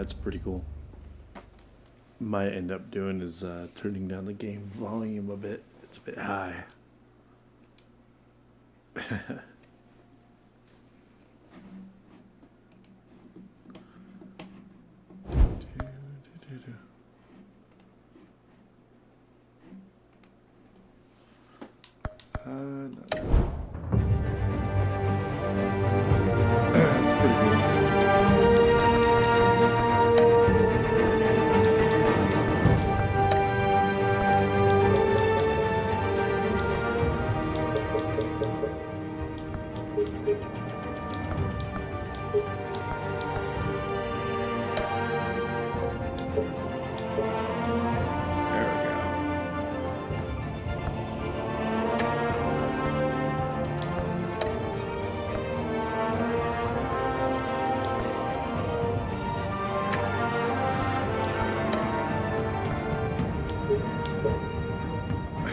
That's pretty cool. Might end up doing is turning down the game volume a bit. It's a bit high. No. That's pretty cool.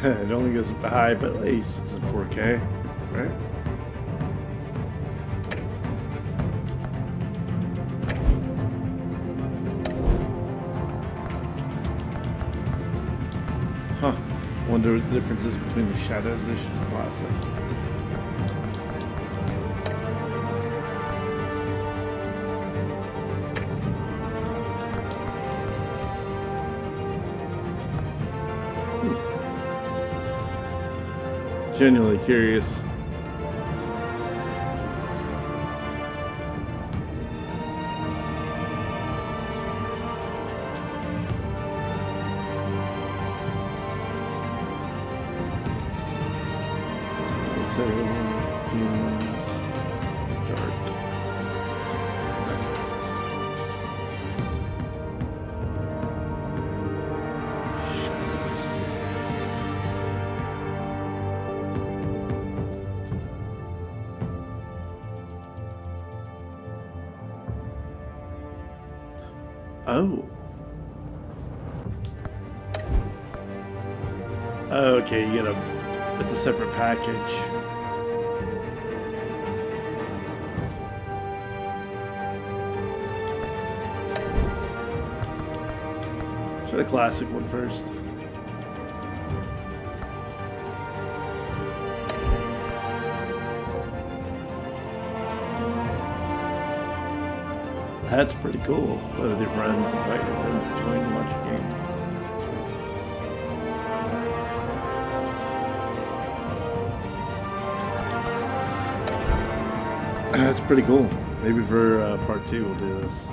It only goes high, but at least it's in 4K, right? Huh. Wonder what the difference is between the Shadows Edition and Classic. Genuinely curious. Games, dark. Oh. Okay, you get it's a separate package. Try the classic one first. That's pretty cool. Play with your friends, invite your friends to join and watch a game. That's pretty cool. Maybe for part 2 we'll do this.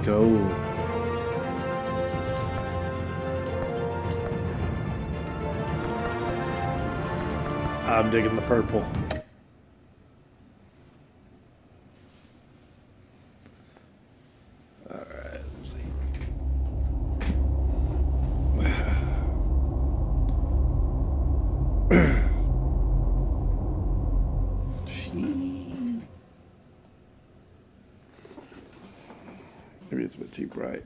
Go. I'm digging the purple. All right, let's see. Maybe it's a bit too bright.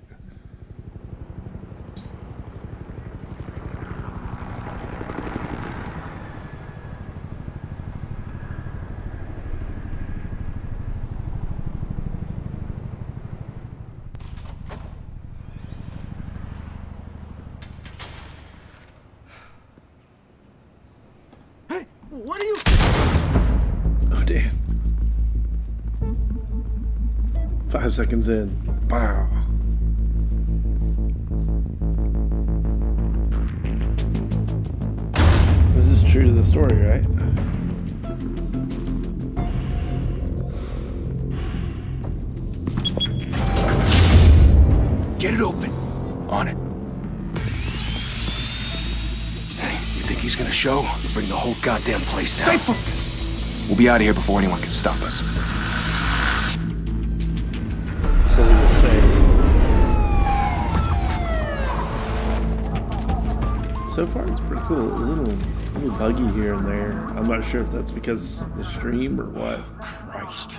Hey, what are you? Oh, damn. 5 seconds in. Wow. This is true to the story, right? Get it open. On it. Hey, you think he's gonna show? We'll bring the whole goddamn place down. Stay focused. We'll be out of here before anyone can stop us. So they will say. So far, it's pretty cool. A little buggy here and there. I'm not sure if that's because of the stream or what. Christ.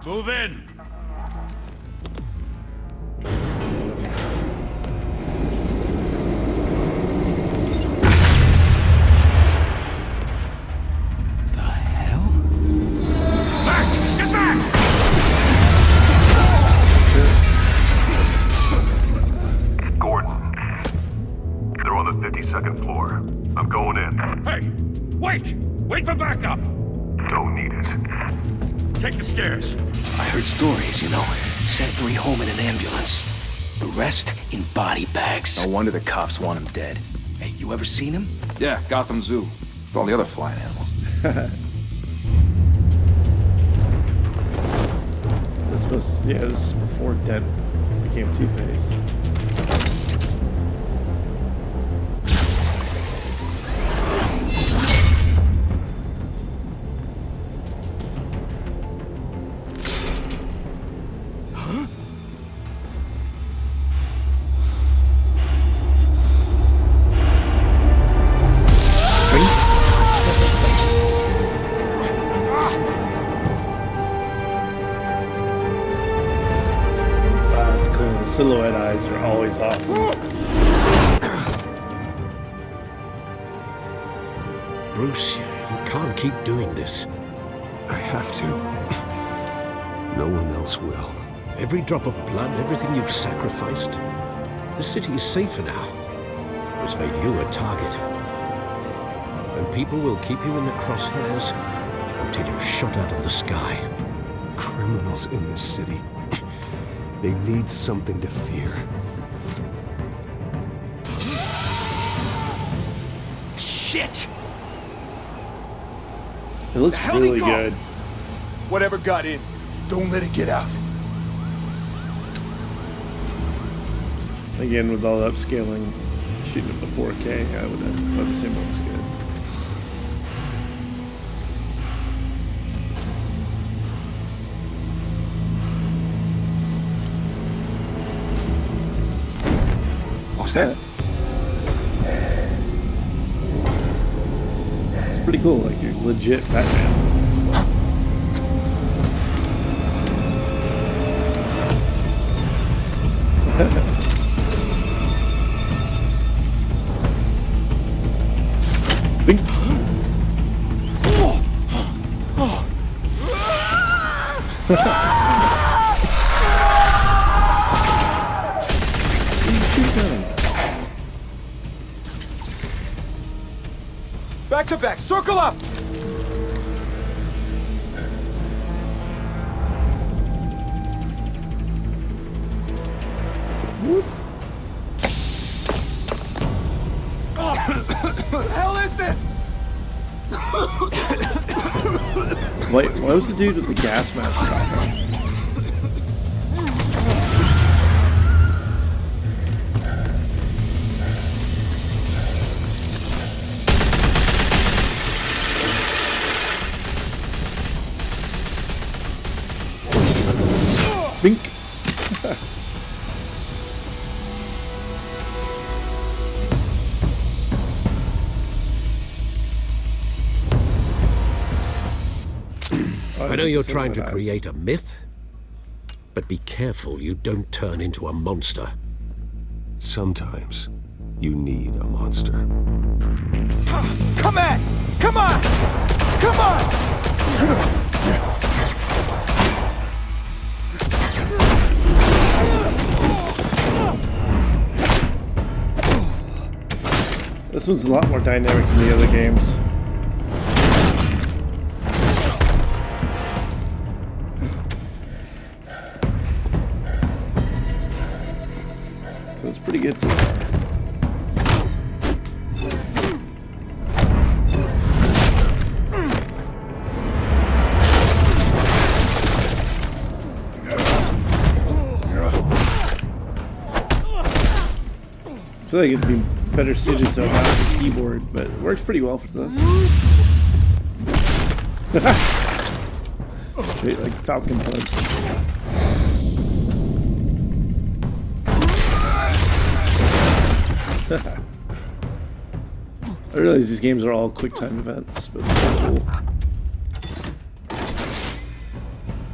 Move in. The hell? Back! Get back! Gordon. They're on the 52nd floor. I'm going in. Hey! Wait! Wait for backup! Don't need it. Take the stairs. I heard stories, you know. Sent 3 home in an ambulance. The rest in body bags. No wonder the cops want him dead. Hey, you ever seen him? Yeah, Gotham Zoo. With all the other flying animals. This is before Dent became Two-Face. That's cool. The silhouette eyes are always awesome. Bruce, you can't keep doing this. I have to. No one else will. Every drop of blood, everything you've sacrificed. The city is safer now. It's made you a target. And people will keep you in the crosshairs until you're shot out of the sky. Criminals in this city. They need something to fear. Shit! It looks hell did really he go? good. Whatever got in, don't let it get out. Again, with all the upscaling, shooting at the 4K, I would assume it looks good. What's that? It's pretty cool, like you're legit Batman. Bing. Back to back, circle up! What the hell is this? Wait, why was the dude with the gas mask talking? Bink. I know you're trying to create a myth, but be careful you don't turn into a monster. Sometimes you need a monster. Come on! Come on! Come on! This one's a lot more dynamic than the other games. So it's pretty good so far. I feel like it'd be better suited to a mouse and keyboard, but it works pretty well for this. Straight like Falcon Punch. I realize these games are all quick time events, but it's so cool.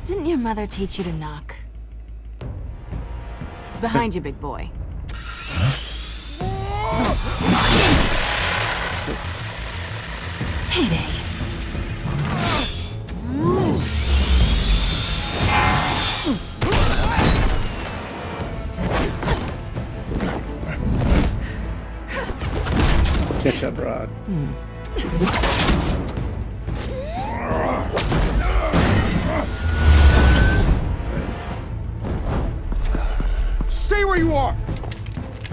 Didn't your mother teach you to knock? Behind you, big boy. Payday. Catch up, Rod. Stay where you are!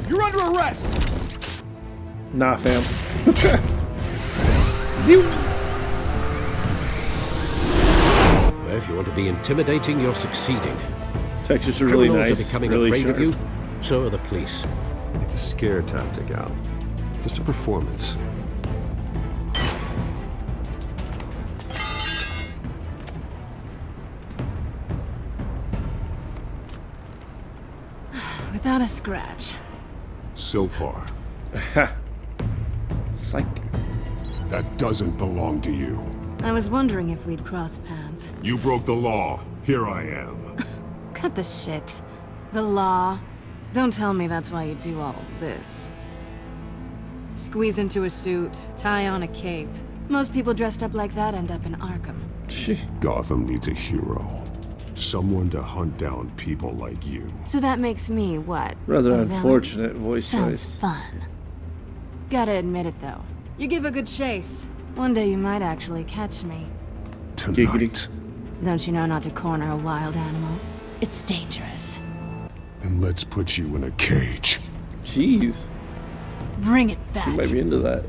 You're under arrest! Nah, fam. Well, if you want to be intimidating, you're succeeding. Textures are really Criminals nice. are becoming really afraid sharp. of you. So are the police. It's a scare tactic, Al. Just a performance. Without a scratch. So far. Psych. That doesn't belong to you. I was wondering if we'd cross paths. You broke the law. Here I am. Cut the shit. The law. Don't tell me that's why you do all this. Squeeze into a suit, tie on a cape. Most people dressed up like that end up in Arkham. Gotham needs a hero. Someone to hunt down people like you. So that makes me what? Rather a villain? unfortunate voice Sounds choice. fun. Gotta admit it though. You give a good chase. One day you might actually catch me. Tonight. Don't you know not to corner a wild animal? It's dangerous. Then let's put you in a cage. Jeez. Bring it She back. might be into that.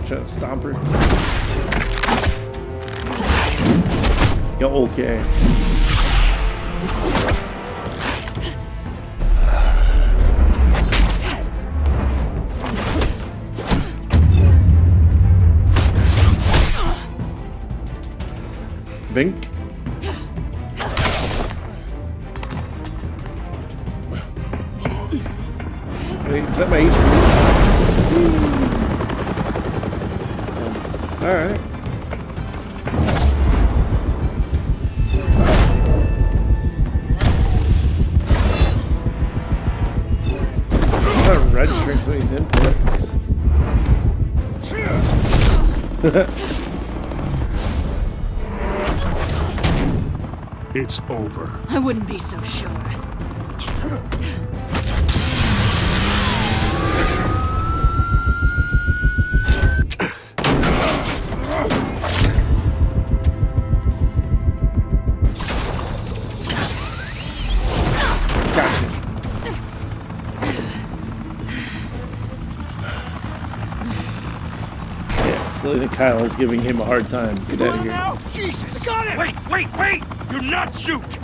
Trying to stomp her. Yeah, okay. Bink. Wait, is that my HP? Alright. It's not registering some of these inputs. It's over. I wouldn't be so sure. Silly that Kyle is giving him a hard time. Get out of here. Now? Jesus! Got it! Wait! Do not shoot!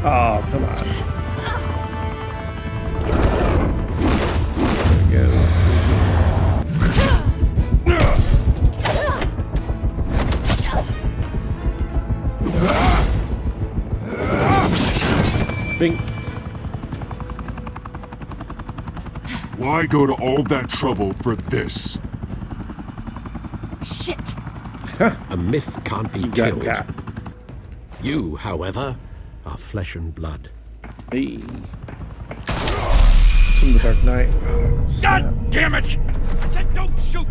Oh, come on. There we go. Bink. Why go to all that trouble for this? Shit! A myth can't be You killed. got. You, however, are flesh and blood. Hey. From the Dark Knight. Oh, snap. God damn it! I said don't shoot!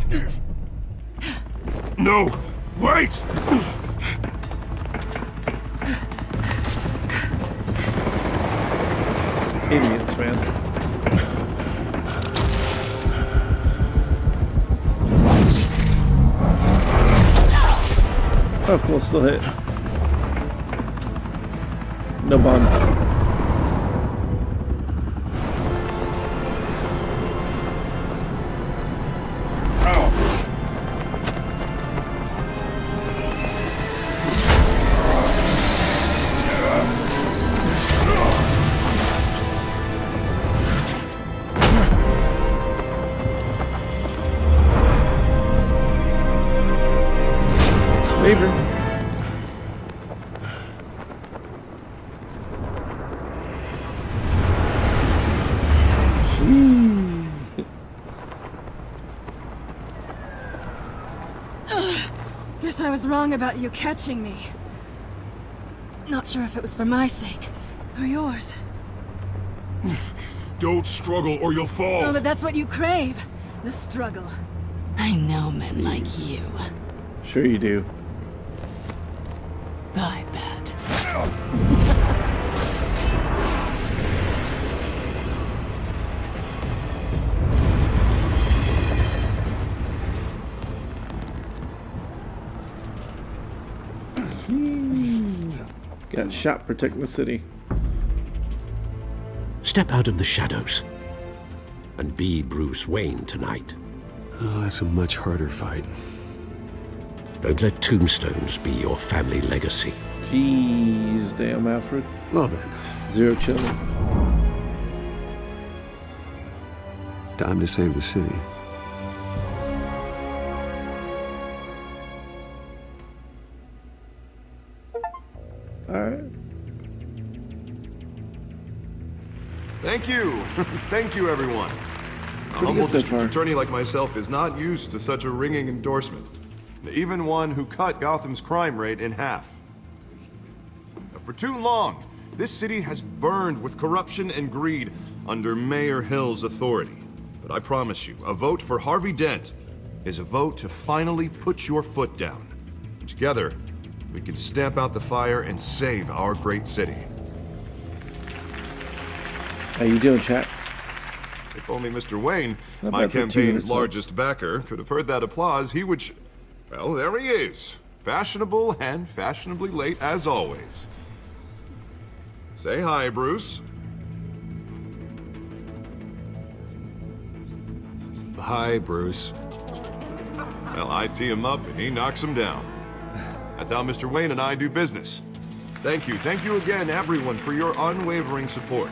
No! Wait! Idiots, man. Oh, cool. Still hit. No bond. I was wrong about you catching me. Not sure if it was for my sake, or yours. Don't struggle or you'll fall. Oh, but that's what you crave. The struggle. I know men like you. Sure you do. I bet. Got shot protecting the city. Step out of the shadows and be Bruce Wayne tonight. Oh, that's a much harder fight. Don't let tombstones be your family legacy. Jeez, damn, Alfred. Well then, Zero chilling. time to save the city. Alright. Thank you. Thank you, everyone. A Pretty humble good so district far. attorney like myself is not used to such a ringing endorsement. Even one who cut Gotham's crime rate in half. For too long, this city has burned with corruption and greed under Mayor Hill's authority. But I promise you, a vote for Harvey Dent is a vote to finally put your foot down. Together, we can stamp out the fire and save our great city. How you doing, chat? If only Mr. Wayne, Not my bad for 2 campaign's minutes, largest backer, could have heard that applause, he would well, there he is. Fashionable and fashionably late as always. Say hi, Bruce. Hi, Bruce. Well, I tee him up and he knocks him down. That's how Mr. Wayne and I do business. Thank you again, everyone, for your unwavering support.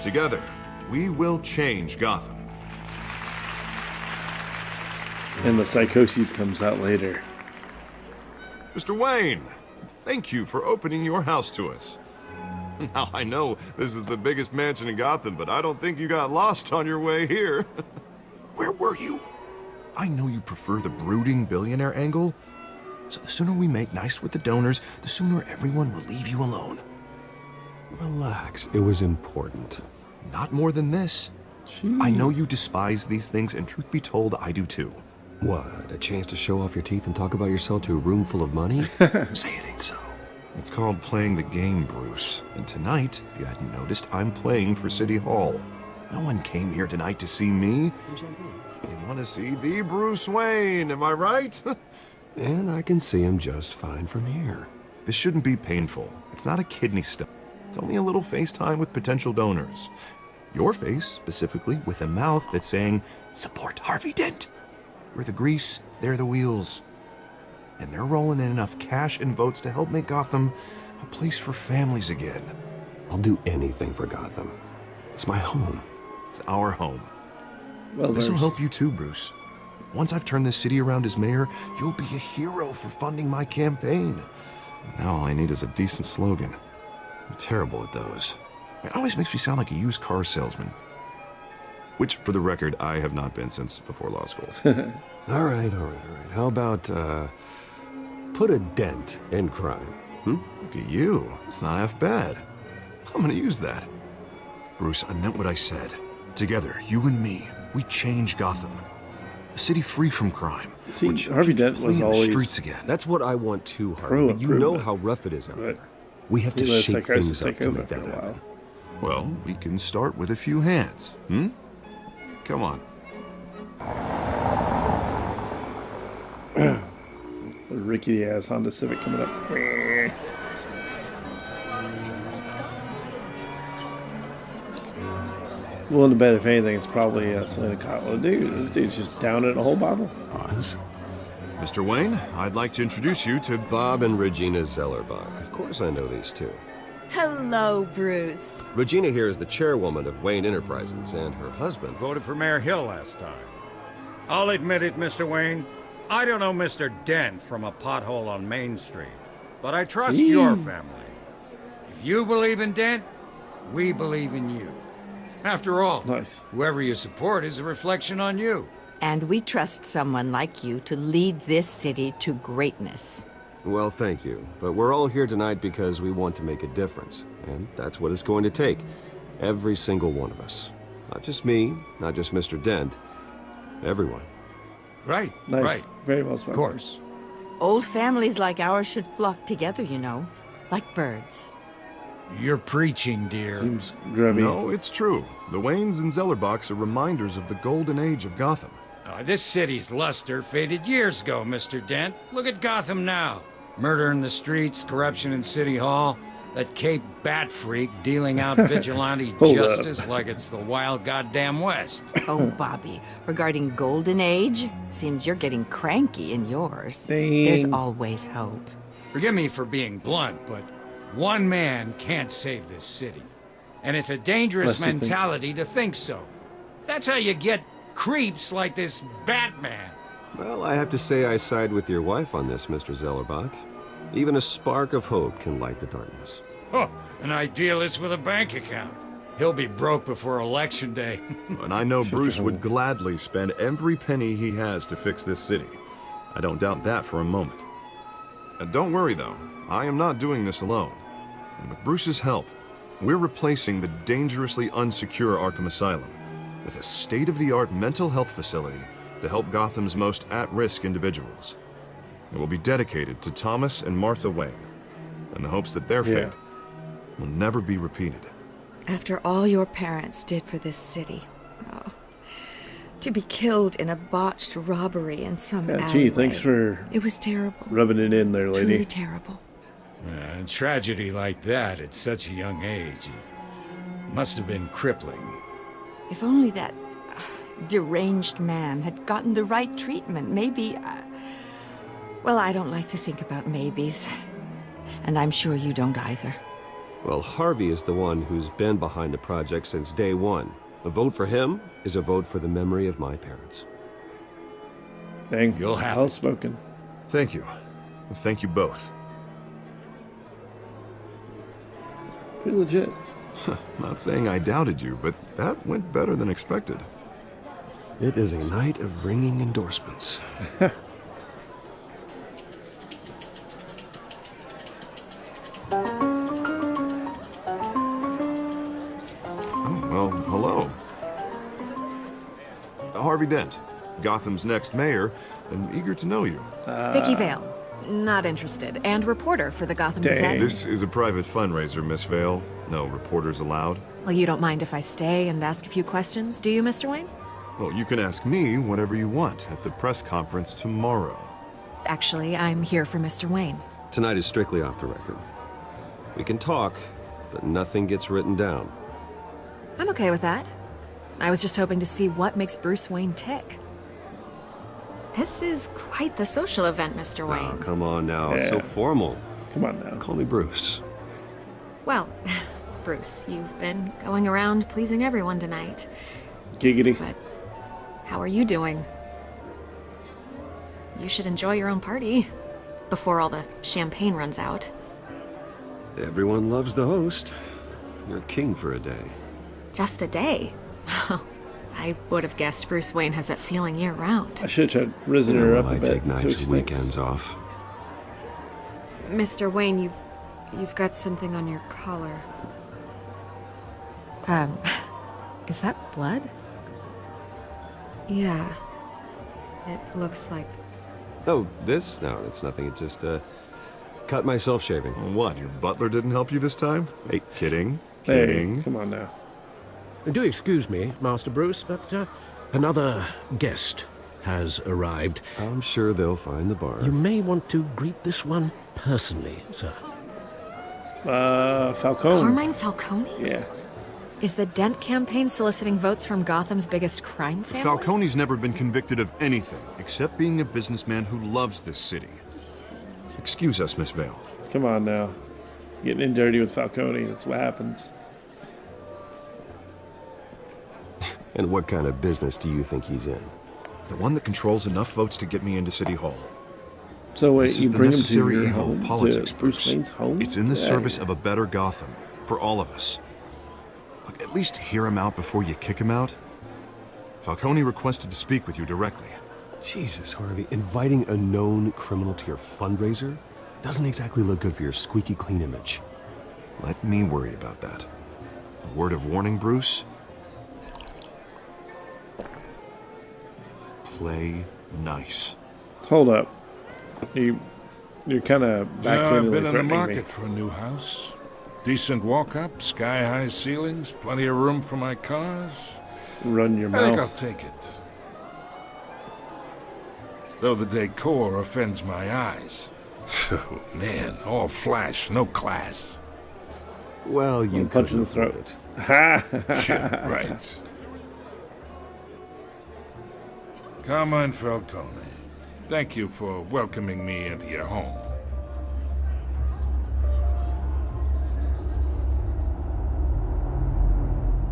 Together, we will change Gotham. And the psychosis comes out later. Mr. Wayne, thank you for opening your house to us. Now, I know this is the biggest mansion in Gotham, but I don't think you got lost on your way here. Where were you? I know you prefer the brooding billionaire angle, so the sooner we make nice with the donors, the sooner everyone will leave you alone. Relax, it was important. Not more than this. I know you despise these things, and truth be told, I do too. What, a chance to show off your teeth and talk about yourself to a room full of money? Say it ain't so. It's called playing the game, Bruce. And tonight, if you hadn't noticed, I'm playing for City Hall. No one came here tonight to see me. Some champagne. They want to see the Bruce Wayne, am I right? And I can see him just fine from here. This shouldn't be painful. It's not a kidney stone. It's only a little FaceTime with potential donors. Your face, specifically, with a mouth that's saying, support Harvey Dent. We're the grease, they're the wheels. And they're rolling in enough cash and votes to help make Gotham a place for families again. I'll do anything for Gotham. It's my home. It's our home. Well, This will there's- help you too, Bruce. Once I've turned this city around as mayor, you'll be a hero for funding my campaign. Now all I need is a decent slogan. I'm terrible at those. It always makes me sound like a used car salesman. Which, for the record, I have not been since before law school. All right. How about, put a dent in crime? Look at you. It's not half bad. I'm gonna use that. Bruce, I meant what I said. Together, you and me, we change Gotham. A city free from crime. See, Where children Harvey can Dent play was in the always streets again. That's what I want too, Harvey. Pro But you know improvement. how rough it is out But there. We have to he let shake psychosis things up take to over make for that a while. happen. Well, we can start with a few hands, Come on. Rickety ass Honda Civic coming up. Willing to bet if anything, it's probably Selena Kyle. Dude, this dude's just down in a whole bottle. Oz? Mr. Wayne, I'd like to introduce you to Bob and Regina Zellerbach. Of course I know these two. Hello, Bruce. Regina here is the chairwoman of Wayne Enterprises, and her husband... Voted for Mayor Hill last time. I'll admit it, Mr. Wayne. I don't know Mr. Dent from a pothole on Main Street, but I trust your family. If you believe in Dent, we believe in you. After all, Nice. whoever you support is a reflection on you. And we trust someone like you to lead this city to greatness. Well, thank you. But we're all here tonight because we want to make a difference. And that's what it's going to take. Every single one of us. Not just me, not just Mr. Dent. Everyone. Right, Nice. right. Very well spoken. Of course. Old families like ours should flock together, you know, like birds. You're preaching, dear. Seems grubby. No, it's true. The Waynes and Zellerbachs are reminders of the golden age of Gotham. This city's luster faded years ago, Mr. Dent. Look at Gotham now. Murder in the streets, corruption in City Hall, that Cape Bat freak dealing out vigilante Hold justice up. like it's the wild goddamn West. Oh, Bobby, regarding Golden Age, seems you're getting cranky in yours. Dang. There's always hope. Forgive me for being blunt, but one man can't save this city. And it's a dangerous Unless you think- mentality to think so. That's how you get creeps like this Batman. Well, I have to say I side with your wife on this, Mr. Zellerbach. Even a spark of hope can light the darkness. Oh, an idealist with a bank account. He'll be broke before Election Day. And I know Bruce would gladly spend every penny he has to fix this city. I don't doubt that for a moment. And don't worry, though. I am not doing this alone. And with Bruce's help, we're replacing the dangerously unsecure Arkham Asylum with a state-of-the-art mental health facility to help Gotham's most at-risk individuals. It will be dedicated to Thomas and Martha Wayne, in the hopes that their fate will never be repeated. After all your parents did for this city. Oh. To be killed in a botched robbery in some alleyway. Gee, thanks for It was terrible. rubbing it in there, lady. Truly terrible. A tragedy like that at such a young age must have been crippling. If only that deranged man had gotten the right treatment, maybe... Well, I don't like to think about maybes. And I'm sure you don't either. Well, Harvey is the one who's been behind the project since day one. A vote for him is a vote for the memory of my parents. Dang, You'll have well it. spoken. Thank you. Thank you both. Pretty legit. Not saying I doubted you, but that went better than expected. It is a night of ringing endorsements. Oh, well, hello. Harvey Dent, Gotham's next mayor, and eager to know you. Vicky Vale. Not interested. And reporter for the Gotham Dang. Gazette. This is a private fundraiser, Miss Vale. No reporters allowed. Well, you don't mind if I stay and ask a few questions, do you, Mr. Wayne? Well, you can ask me whatever you want at the press conference tomorrow. Actually, I'm here for Mr. Wayne. Tonight is strictly off the record. We can talk, but nothing gets written down. I'm okay with that. I was just hoping to see what makes Bruce Wayne tick. This is quite the social event, Mr. Oh, Wayne. come on now. It's Yeah. so formal. Come on now. Call me Bruce. Well, Bruce, you've been going around pleasing everyone tonight. Giggity. But how are you doing? You should enjoy your own party before all the champagne runs out. Everyone loves the host. You're king for a day. Just a day? I would have guessed Bruce Wayne has that feeling year-round. I should have risen her up a I bit. take see nights what she and thinks. weekends off. Mr. Wayne, you've got something on your collar. Is that blood? Yeah. It looks like... Oh, this? No, it's nothing. It just, cut myself shaving. What, your butler didn't help you this time? Hey, kidding. Hey, Kidding. come on now. Do excuse me, Master Bruce, but another guest has arrived. I'm sure they'll find the bar. You may want to greet this one personally, sir. Falcone. Carmine Falcone? Yeah. Is the Dent campaign soliciting votes from Gotham's biggest crime family? Falcone's never been convicted of anything except being a businessman who loves this city. Excuse us, Miss Vale. Come on now. Getting in dirty with Falcone. That's what happens. And what kind of business do you think he's in? The one that controls enough votes to get me into City Hall. So wait, This you is the bring him to necessary your evil home, of politics, to Bruce Wayne's home? It's in the Yeah. service of a better Gotham, for all of us. Look, at least hear him out before you kick him out. Falcone requested to speak with you directly. Jesus, Harvey, inviting a known criminal to your fundraiser doesn't exactly look good for your squeaky clean image. Let me worry about that. A word of warning, Bruce? Play nice. Hold up. You're kind of Yeah, I've backhandedly been in the threatening market me. for a new house. Decent walk-up, sky-high ceilings, plenty of room for my cars. Run your I think I'll mouth. take it. Though the decor offends my eyes. Oh, man, all flash, no class. Well, you punch in the couldn't throat. afford it. Yeah, right. Carmine Falcone, thank you for welcoming me into your home.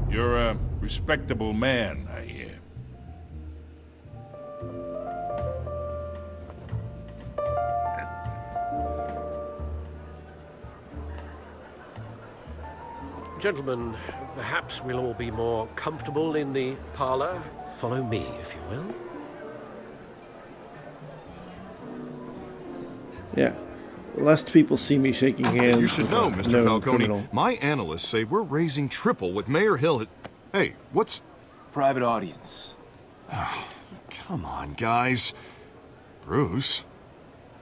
You're a respectable man, I hear. Gentlemen, perhaps we'll all be more comfortable in the parlor. Follow me, if you will. Yeah. Lest people see me shaking hands. You should with know, a Mr. known Falcone, criminal. my analysts say we're raising triple what Mayor Hill had... Hey, what's... Private audience. Come on, guys. Bruce?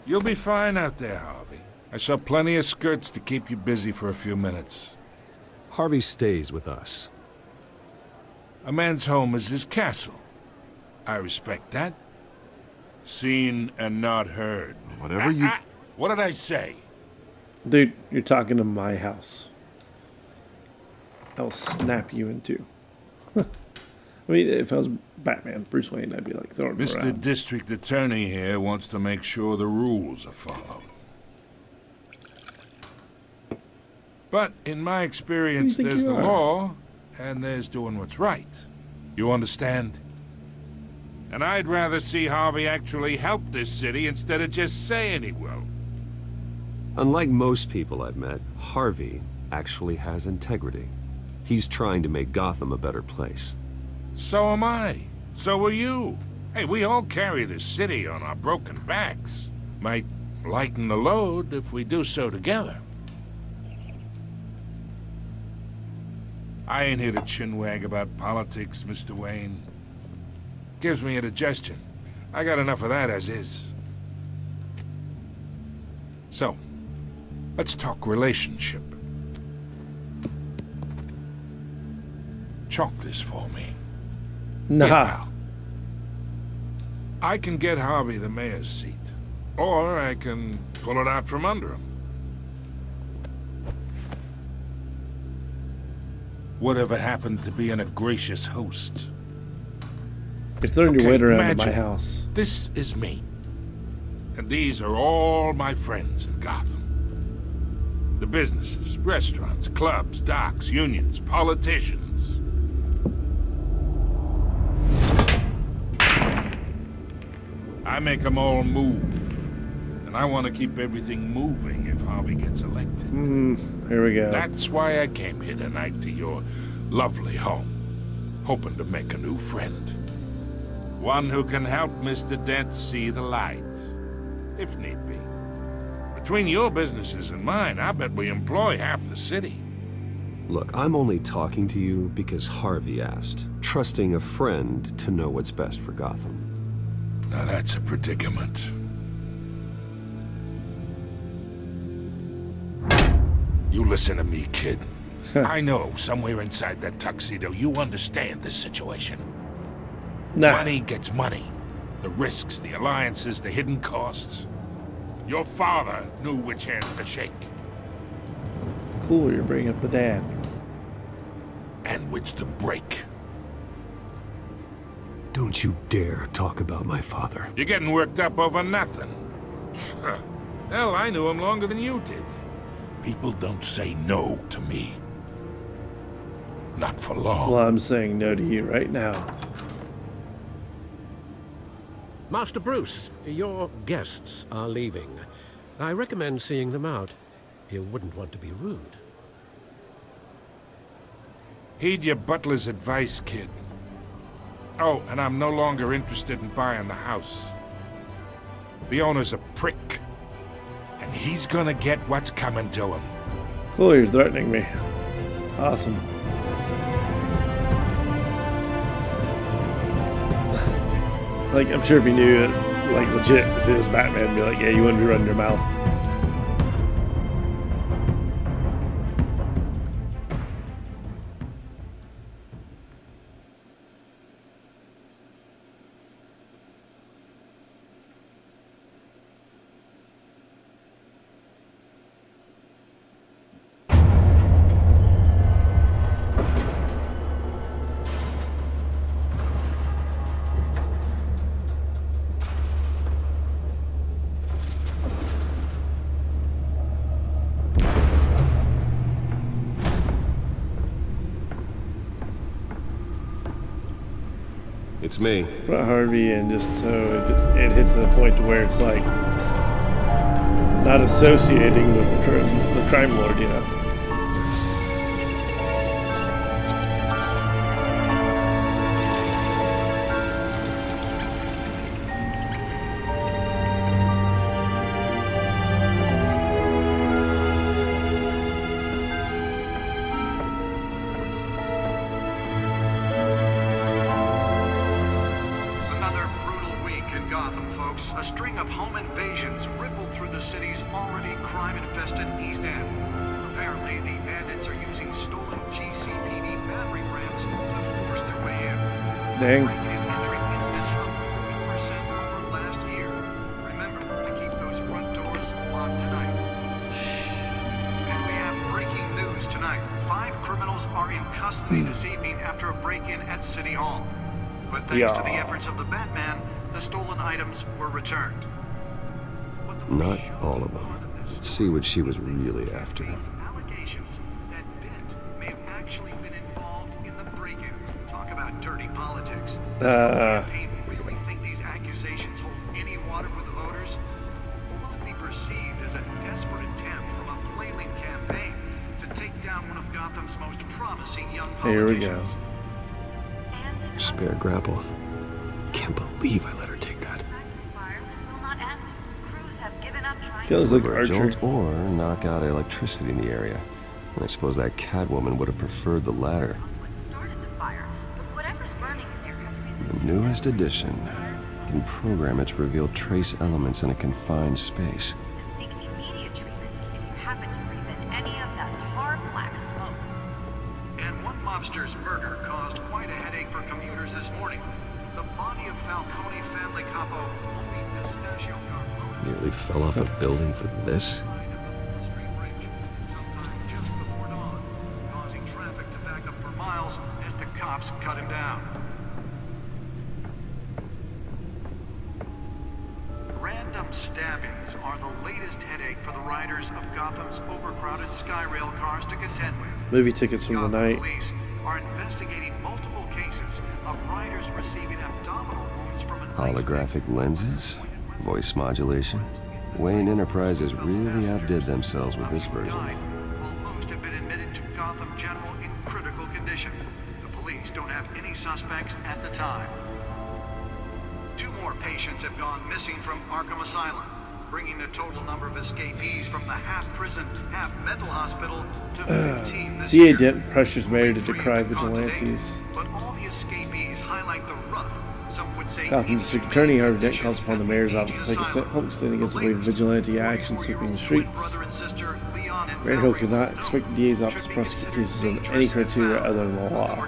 You'll be fine out there, Harvey. I saw plenty of skirts to keep you busy for a few minutes. Harvey stays with us. A man's home is his castle. I respect that. Seen and not heard. Whatever you... What did I say? Dude, you're talking to my house. I will snap you in two. I mean, if I was Batman, Bruce Wayne, I'd be like throwing him Mr. around. District Attorney here wants to make sure the rules are followed. But in my experience, think there's you the are? law, and there's doing what's right. You understand? And I'd rather see Harvey actually help this city instead of just saying he will. Unlike most people I've met, Harvey actually has integrity. He's trying to make Gotham a better place. So am I. So are you. Hey, we all carry this city on our broken backs. Might lighten the load if we do so together. I ain't here to chinwag about politics, Mr. Wayne. Gives me indigestion. I got enough of that as is. So, let's talk relationship. Chalk this for me. Nah. Yeah, pal. I can get Harvey the mayor's seat, or I can pull it out from under him. Whatever happened to being a gracious host? You're throwing your weight around in imagine my house. This is me. And these are all my friends in Gotham. The businesses, restaurants, clubs, docks, unions, politicians. I make them all move. And I want to keep everything moving if Harvey gets elected. Here we go. That's why I came here tonight to your lovely home, hoping to make a new friend. One who can help Mr. Dent see the light, if need be. Between your businesses and mine, I bet we employ half the city. Look, I'm only talking to you because Harvey asked, trusting a friend to know what's best for Gotham. Now that's a predicament. You listen to me, kid. I know somewhere inside that tuxedo you understand this situation. Nah. Money gets money. The risks, the alliances, the hidden costs. Your father knew which hands to shake. Cool, you're bringing up the dad. And which to break. Don't you dare talk about my father. You're getting worked up over nothing. Hell, I knew him longer than you did. People don't say no to me. Not for long. Well, I'm saying no to you right now. Master Bruce, your guests are leaving. I recommend seeing them out. You wouldn't want to be rude. Heed your butler's advice, kid. Oh, and I'm no longer interested in buying the house. The owner's a prick. And he's gonna get what's coming to him. Cool, you're threatening me. Awesome. Like, I'm sure if he knew it, like, legit, if it was Batman, be like, yeah, you wouldn't be running your mouth. It's me. Put Harvey in just so it hits a point to where it's like not associating with the crime lord, you know. A string of home invasions rippled through the city's already crime-infested East End. Apparently, the bandits are using stolen GCPD battery rams to force their way in. Dang. Entry incidents up 40% over last year. Remember to keep those front doors locked tonight. And we have breaking news tonight. 5 criminals are in custody this evening after a break-in at City Hall. But thanks to the efforts of the Batman, the stolen items were returned. Not all of them. Let's see what she was really after. Allegations that Dent may have actually been involved in the break-in. Talk about dirty politics. Does the campaign really think these accusations hold any water with the voters? Or will it be perceived as a desperate attempt from a flailing campaign to take down one of Gotham's most promising young politicians? Here we go. Spare grapple. Can't believe I let her take that. Feels like Archer. Jolt or knock out electricity in the area. And I suppose that Catwoman would have preferred the latter. The newest edition can program it to reveal trace elements in a confined space. Seek immediate treatment if you happen to breathe in any of that tar black smoke. And one mobster's murder caused quite a headache for commuters this morning. The body of Falcone family capo, Louis Pistachio Carmona, Nearly fell off a building for this? sometime just before dawn, causing traffic to back up for miles as the cops cut him down. Random stabbings are the latest headache for the riders of Gotham's overcrowded Skyrail cars to contend with. Movie tickets from the night. Police are investigating multiple cases of riders receiving abdominal wounds from an Holographic lenses? Voice modulation? Wayne Enterprises really outdid themselves with this version. While most have been admitted to Gotham General in critical condition. The police don't have any suspects at the time. 2 more patients have gone missing from Arkham Asylum, bringing the total number of escapees from the half-prison, half-mental hospital to 15 this DA year. Dent pressures Mayor to decry vigilantes. But all the escapees highlight the rough, some would say Gotham District Attorney Harvey Dent calls upon the Mayor's office to take a public stand against the wave of vigilante action sweeping the streets. Mayor Hill could not expect the DA's office to prosecute cases on any criteria other than the law.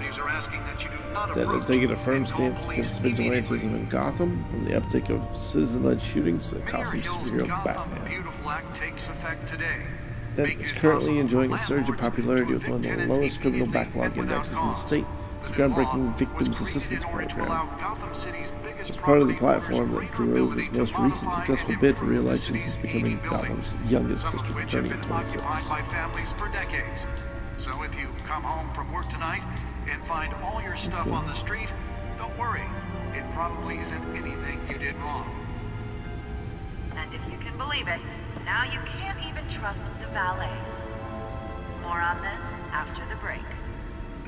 That has taken a firm stance against vigilantism in Gotham, from the uptick of citizen-led shootings to the costume superhero Batman. Dent is currently enjoying a surge of popularity with one of the lowest criminal backlog indexes in the state, the groundbreaking Victims Assistance Program. As part of the platform that drove his most recent successful bid for re-election since becoming Gotham's youngest district attorney at 26. So if you come home from work tonight and find all your stuff on the street, don't worry. It probably isn't anything you did wrong. And if you can believe it, now you can't even trust the valets. More on this after the break.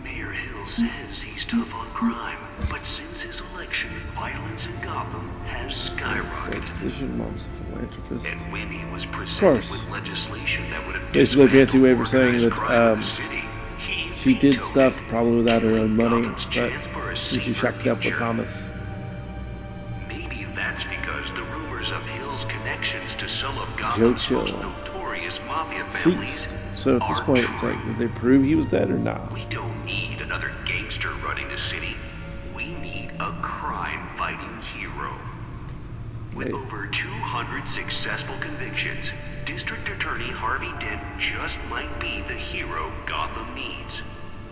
Mayor Hill says he's tough on crime, but since his election, violence in Gotham has skyrocketed. Position, mom's a philanthropist. And when he was presented with legislation that would have basically a fancy way for saying organized crime in the that city, he she did vetoed stuff probably without her own money, Gotham's but chance for a she safer shacked up with future. Thomas. Maybe that's because the rumors of Hill's connections to some of Gotham's Joe most Chill. notorious mafia families Ceased. So at this are point, it's true. like, did they prove he was dead or not? We don't need another gangster running the city. We need a crime-fighting hero. With over 200 successful convictions, District Attorney Harvey Dent just might be the hero Gotham needs.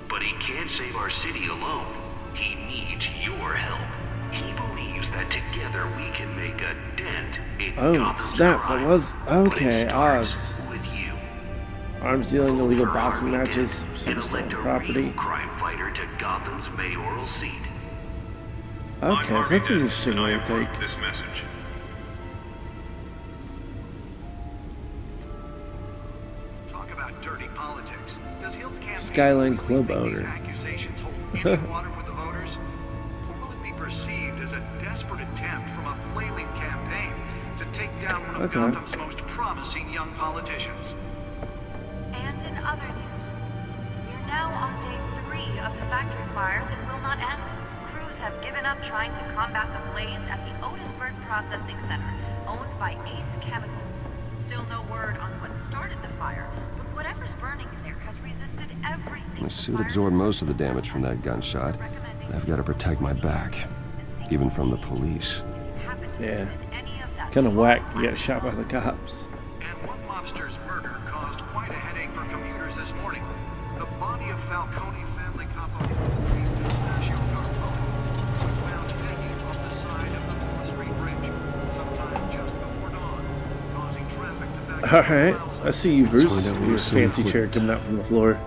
But he can't save our city alone. He needs your help. He believes that together we can make a dent in Oh, Gotham's snap, crime. that was... Okay, starts Oz. with you. Arms dealing, illegal For boxing Harvey matches, Dent, some and stolen elect a property. real crime fighter to Gotham's mayoral seat. Okay, so that's an interesting way to take. This message. Talk about dirty politics. Does Hill's campaign Skyline really Club think these owner. accusations hold any water with the voters? Or will it be perceived as a desperate attempt from a flailing campaign to take down one of Gotham's most promising young politicians? And in other news, we're now on day 3 of the factory fire that will not end. Crews have given up trying to combat the blaze at the Otisburg Processing Center, owned by Ace Chemical. Still no word on what started the fire, but whatever's burning there has resisted everything. My suit absorbed most of the damage from that gunshot, but I've got to protect my back, even from the police. Yeah. Kind of whack, you get shot by the cops. And one mobster's murder caused quite a headache for commuters this morning. The body of Falcone family capo Pistachio Garpone was found hanging off the side of the Moore Street Bridge sometime just before dawn, causing traffic to back up. Alright, I see you, Bruce. find out what Your we're seeing fancy quick. chair coming out from the floor.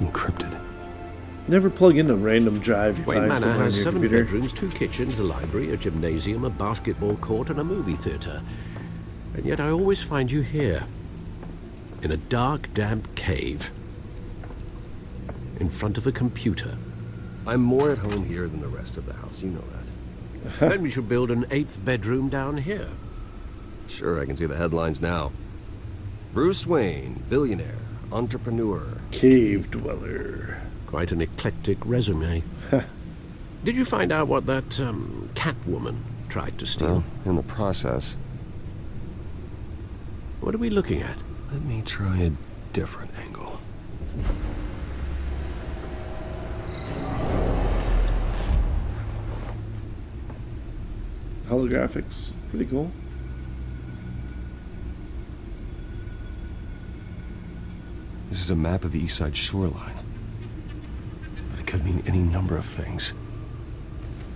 Encrypted. Never plug in a random drive you Wayne find Manor somewhere on has your 7 computer. bedrooms, 2 kitchens, a library, a gymnasium, a basketball court, and a movie theatre. And yet I always find you here, in a dark, damp cave, in front of a computer. I'm more at home here than the rest of the house, you know that. Then we should build an 8th bedroom down here. Sure, I can see the headlines now. Bruce Wayne, billionaire, entrepreneur. Cave dweller. Quite an eclectic resume. Did you find out what that Catwoman tried to steal? Well, in the process. What are we looking at? Let me try a different angle. Holographics, pretty cool. This is a map of the East Side shoreline. But it could mean any number of things.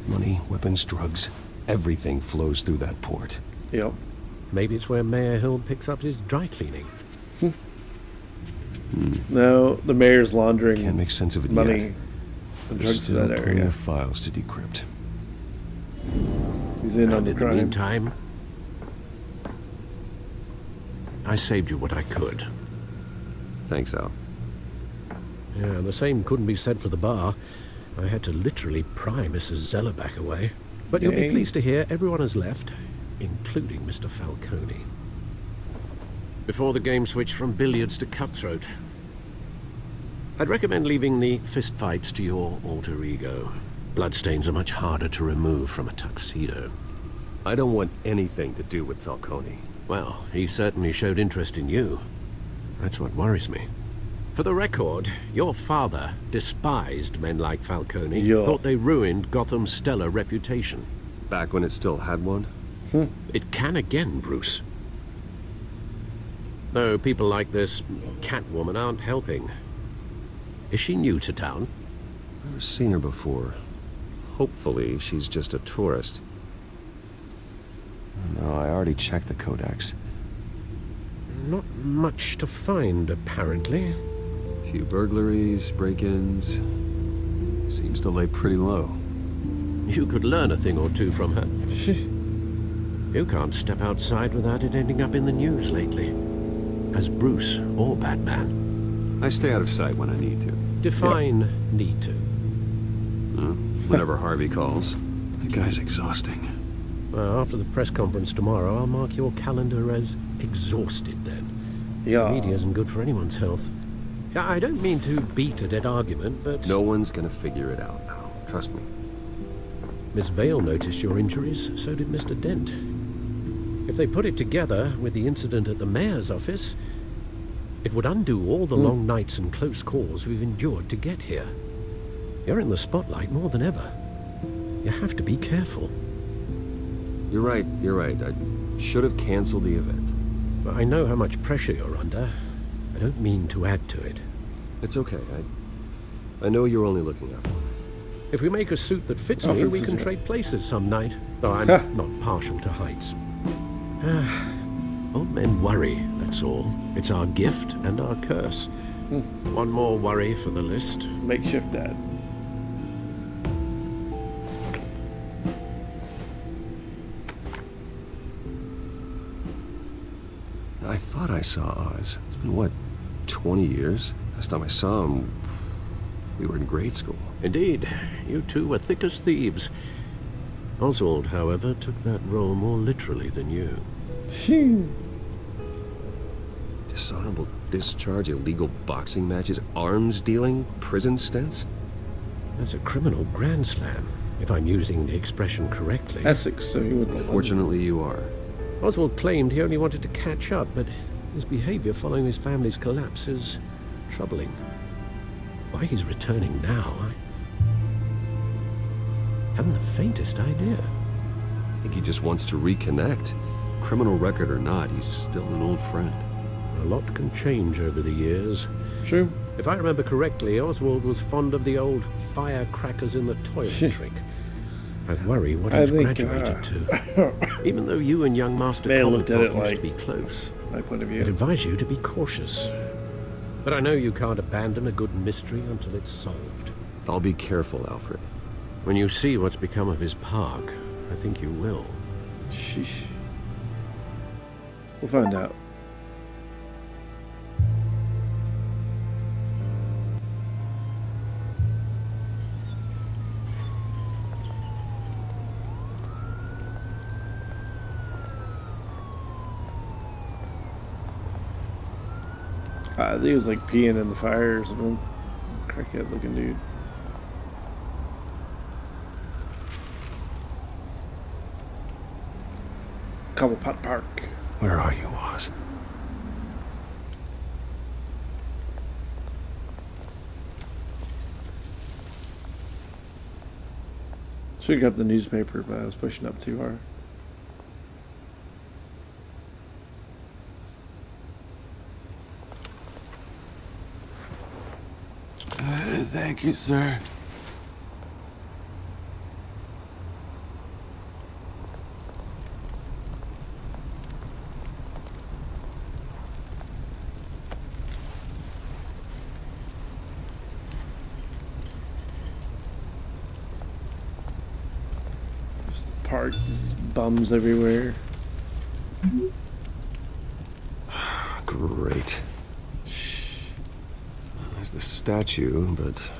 Money, weapons, drugs, everything flows through that port. Yep. Maybe it's where Mayor Hill picks up his dry cleaning. No, the mayor's laundering Can't make sense of it money yet. and There's drugs to still that plenty area. of files to decrypt. He's in on And the in the crime. meantime, I saved you what I could. Thanks, Al. Yeah, the same couldn't be said for the bar. I had to literally pry Mrs. Zellerback away. But you'll be Dang. pleased to hear everyone has left, including Mr. Falcone. Before the game switched from billiards to cutthroat. I'd recommend leaving the fistfights to your alter ego. Bloodstains are much harder to remove from a tuxedo. I don't want anything to do with Falcone. Well, he certainly showed interest in you. That's what worries me. For the record, your father despised men like Falcone, Yeah. thought they ruined Gotham's stellar reputation. Back when it still had one? It can again, Bruce. Though people like this Catwoman aren't helping. Is she new to town? Never seen her before. Hopefully, she's just a tourist. No, I already checked the codex. Not much to find, apparently. Few burglaries, break-ins. Seems to lay pretty low. You could learn a thing or two from her. You can't step outside without it ending up in the news lately. As Bruce or Batman. I stay out of sight when I need to. Define need to. Whenever Harvey calls. That guy's exhausting. Well, after the press conference tomorrow, I'll mark your calendar as exhausted then. Yeah. The media isn't good for anyone's health. I don't mean to beat a dead argument, but... No one's gonna figure it out now. Trust me. Miss Vale noticed your injuries, so did Mr. Dent. If they put it together with the incident at the mayor's office, it would undo all the long nights and close calls we've endured to get here. You're in the spotlight more than ever. You have to be careful. You're right. I should have canceled the event. But I know how much pressure you're under. I don't mean to add to it. It's okay. I know you're only looking out for me. If we make a suit that fits me, we can trade places some night. Though I'm not partial to heights. Old men worry, that's all. It's our gift and our curse. One more worry for the list. Makeshift dad. I thought I saw Oz. It's been, what, 20 years? Last time I saw him, we were in grade school. Indeed. You two were thick as thieves. Oswald, however, took that role more literally than you. Dishonorable discharge, illegal boxing matches, arms dealing, prison stints? That's a criminal grand slam, if I'm using the expression correctly. Essex, so he went to Fortunately, you are. Oswald claimed he only wanted to catch up, but his behavior following his family's collapse is troubling. Why he's returning now, I haven't the faintest idea. I think he just wants to reconnect. Criminal record or not, he's still an old friend. A lot can change over the years. True. If I remember correctly, Oswald was fond of the old firecrackers in the toilet trick. I worry what he's graduated to. Even though you and young Master Cobblepot used to be close, my point of view. I'd advise you to be cautious. But I know you can't abandon a good mystery until it's solved. I'll be careful, Alfred. When you see what's become of his park, I think you will. Sheesh. We'll find out. I think it was like peeing in the fire or something. Crackhead looking dude. Cobblepot Park. Where are you, Oz? Should have grabbed the newspaper, but I was pushing up too hard. Thank you, sir. Just the park, just bums everywhere. Great. There's the statue, but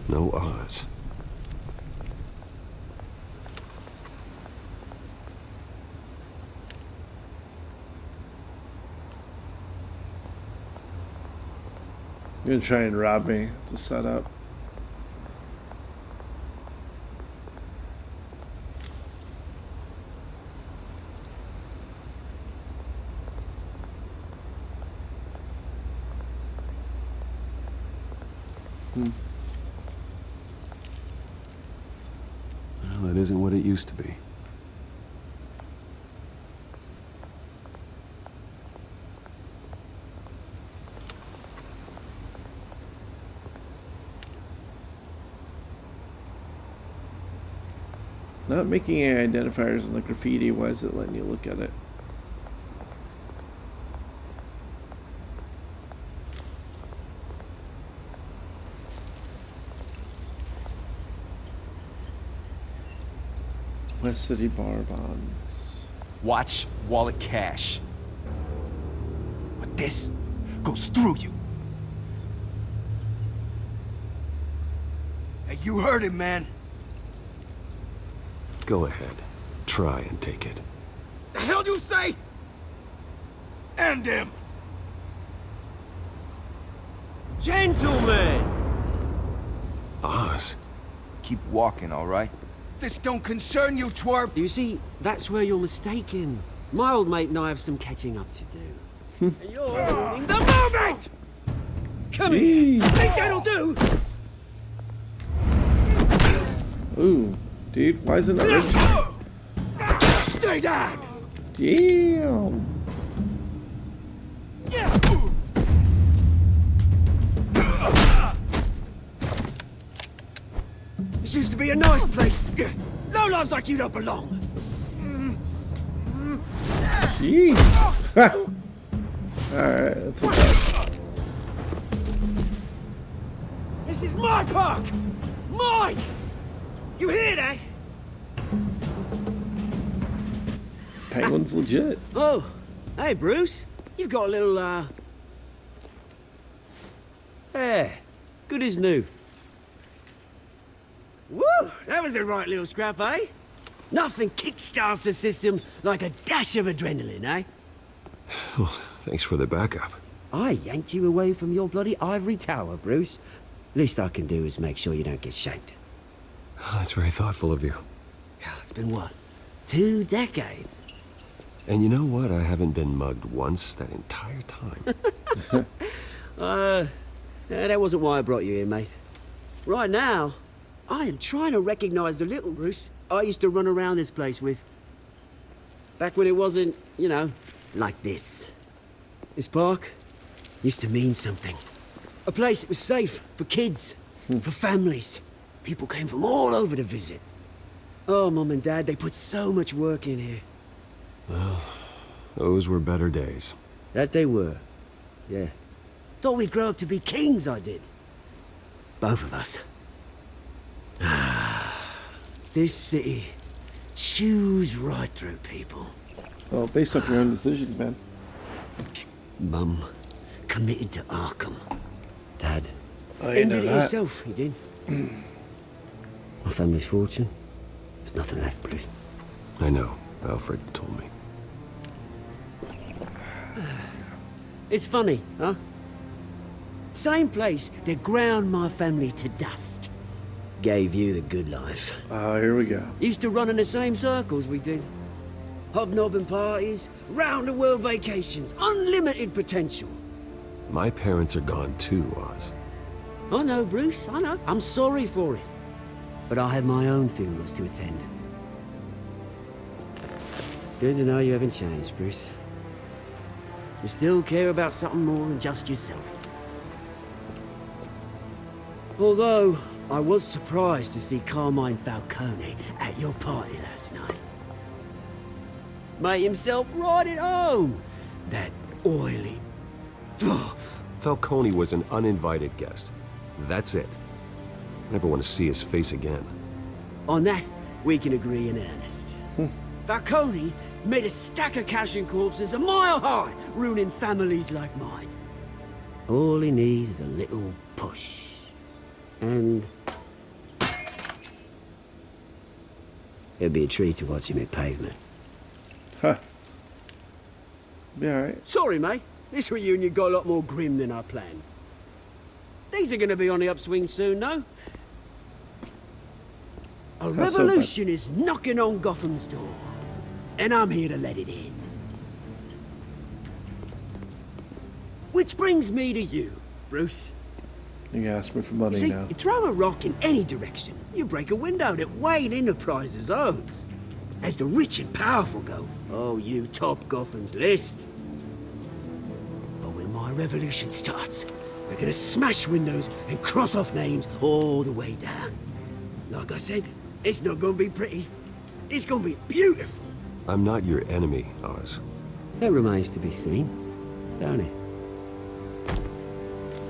no Oz. You're gonna try and rob me. It's a setup. Well, it isn't what it used to be. Not making any identifiers on the graffiti. Why is it letting you look at it? West City Bar Bonds. Watch wallet cash. But this goes through you. Hey, you heard him, man. Go ahead. Try and take it. The hell do you say? End him! Gentlemen! Oz. Keep walking, all right? This don't concern you, twerp! You see, that's where you're mistaken. My old mate and I have some catching up to do. And you're ruining the moment! Come here! Think that'll do? Ooh, dude, why isn't that registered? Stay down! Damn. This used to be a nice place. No lives like you don't belong. Jeez. Alright, that's what's up. This is my park! Mine! You hear that? Penguin's legit. Oh, hey Bruce. You've got a little, yeah, good as new. Woo! That was a right little scrap, eh? Nothing kickstarts the system like a dash of adrenaline, eh? Well, thanks for the backup. I yanked you away from your bloody ivory tower, Bruce. Least I can do is make sure you don't get shanked. Oh, that's very thoughtful of you. Yeah, it's been what? 2 decades? And you know what? I haven't been mugged once that entire time. That wasn't why I brought you here, mate. Right now, I am trying to recognize the little Bruce I used to run around this place with. Back when it wasn't, you know, like this. This park used to mean something. A place that was safe for kids, for families. People came from all over to visit. Oh, Mum and Dad, they put so much work in here. Well, those were better days. That they were. Yeah. Thought we'd grow up to be kings, I did. Both of us. This city chews right through people. Well, based off your own decisions, man. Mum committed to Arkham. Dad I didn't know ended it that. himself, he did. My family's fortune. There's nothing left, Bruce. I know. Alfred told me. It's funny, huh? Same place that ground my family to dust. Gave you the good life. Oh, here we go. Used to run in the same circles we did. Hobnobbing parties, round-the-world vacations, unlimited potential. My parents are gone too, Oz. I know, Bruce, I know. I'm sorry for it. But I have my own funerals to attend. Good to know you haven't changed, Bruce. You still care about something more than just yourself. Although, I was surprised to see Carmine Falcone at your party last night. Made himself right at home. That oily... Falcone was an uninvited guest. That's it. I never want to see his face again. On that, we can agree in earnest. Falcone made a stack of cash and corpses a mile high, ruining families like mine. All he needs is a little push. And... it'd be a treat to watch him hit pavement. Huh. Be alright. Sorry, mate. This reunion got a lot more grim than I planned. Things are gonna be on the upswing soon, no? A revolution is knocking on Gotham's door. And I'm here to let it in. Which brings me to you, Bruce. You ask me for money See, now. you throw a rock in any direction, you break a window that Wayne Enterprises owns. As the rich and powerful go, oh, you top Gotham's list. But when my revolution starts, we're gonna smash windows and cross off names all the way down. Like I said, it's not gonna be pretty. It's gonna be beautiful. I'm not your enemy, Oz. That remains to be seen, don't it?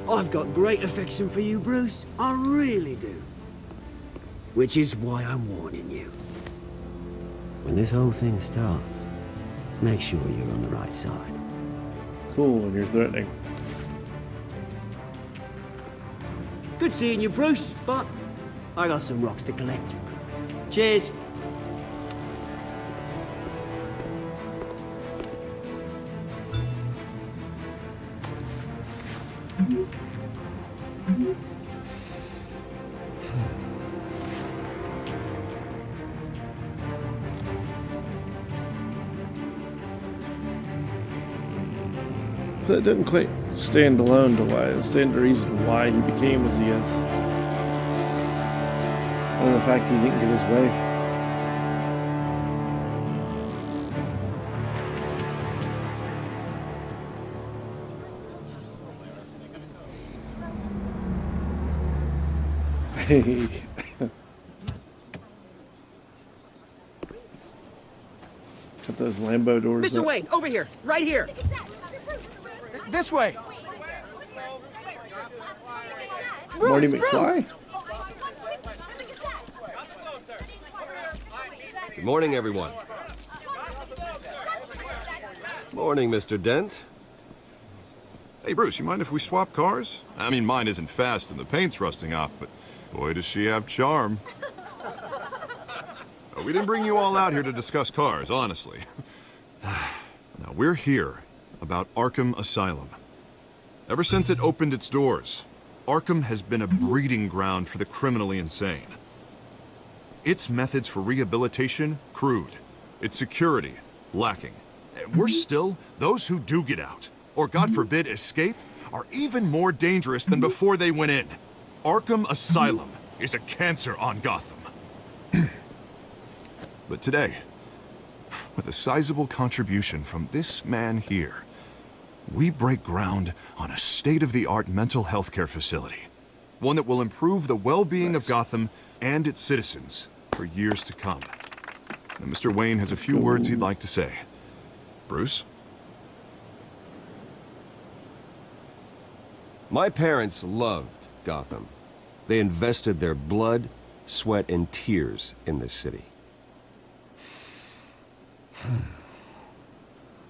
I've got great affection for you, Bruce. I really do. Which is why I'm warning you. When this whole thing starts, Make sure you're on the right side. Cool, when you're threatening. Good seeing you, Bruce, but I got some rocks to collect. Cheers. So it didn't quite stand alone to stand the reason why he became as he is. And the fact he didn't get his way. Hey. Got those Lambo doors Mr. up. Wayne, over here, right here. This way. Marty McFly? Good morning, everyone. Morning, Mr. Dent. Hey, Bruce, you mind if we swap cars? I mean, mine isn't fast and the paint's rusting off, but boy, does she have charm. We didn't bring you all out here to discuss cars, honestly. Now, we're here about Arkham Asylum. Ever since it opened its doors, Arkham has been a breeding ground for the criminally insane. Its methods for rehabilitation, crude. Its security, lacking. And worse still, those who do get out, or God forbid, escape, are even more dangerous than before they went in. Arkham Asylum is a cancer on Gotham. But today, with a sizable contribution from this man here, we break ground on a state-of-the-art mental health care facility. One that will improve the well-being of Gotham and its citizens for years to come. And Mr. Wayne has a few words he'd like to say. Bruce? My parents loved Gotham. They invested their blood, sweat, and tears in this city.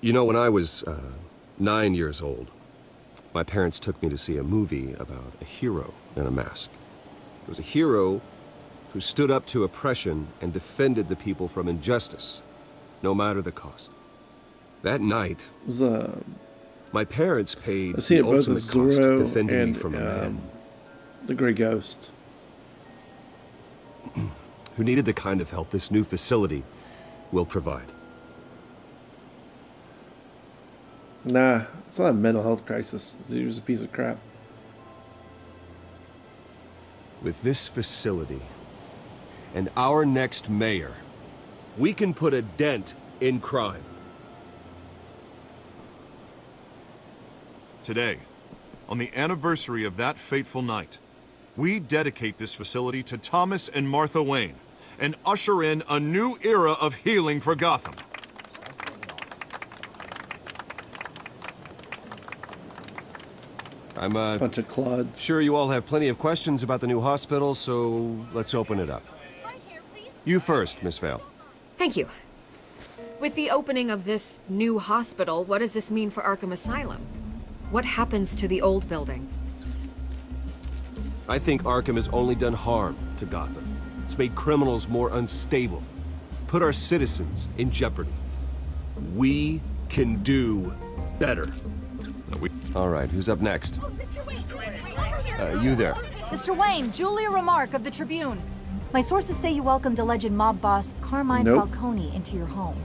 You know, when I was 9 years old, my parents took me to see a movie about a hero in a mask. It was a hero who stood up to oppression and defended the people from injustice, no matter the cost. That night, my parents paid I've seen the it both ultimate as cost Zorro defending me and from a man the Grey Ghost. who needed the kind of help this new facility will provide. Nah, it's not a mental health crisis. It's just a piece of crap. With this facility and our next mayor, we can put a dent in crime. Today, on the anniversary of that fateful night, we dedicate this facility to Thomas and Martha Wayne and usher in a new era of healing for Gotham. I'm bunch of clods. Sure you all have plenty of questions about the new hospital, so let's open it up. You first, Miss Vale. Thank you. With the opening of this new hospital, what does this mean for Arkham Asylum? What happens to the old building? I think Arkham has only done harm to Gotham. It's made criminals more unstable, put our citizens in jeopardy. We can do better. All right, who's up next? You there. Mr. Wayne, Julia Remark of the Tribune. My sources say you welcomed alleged mob boss Carmine Falcone into your home.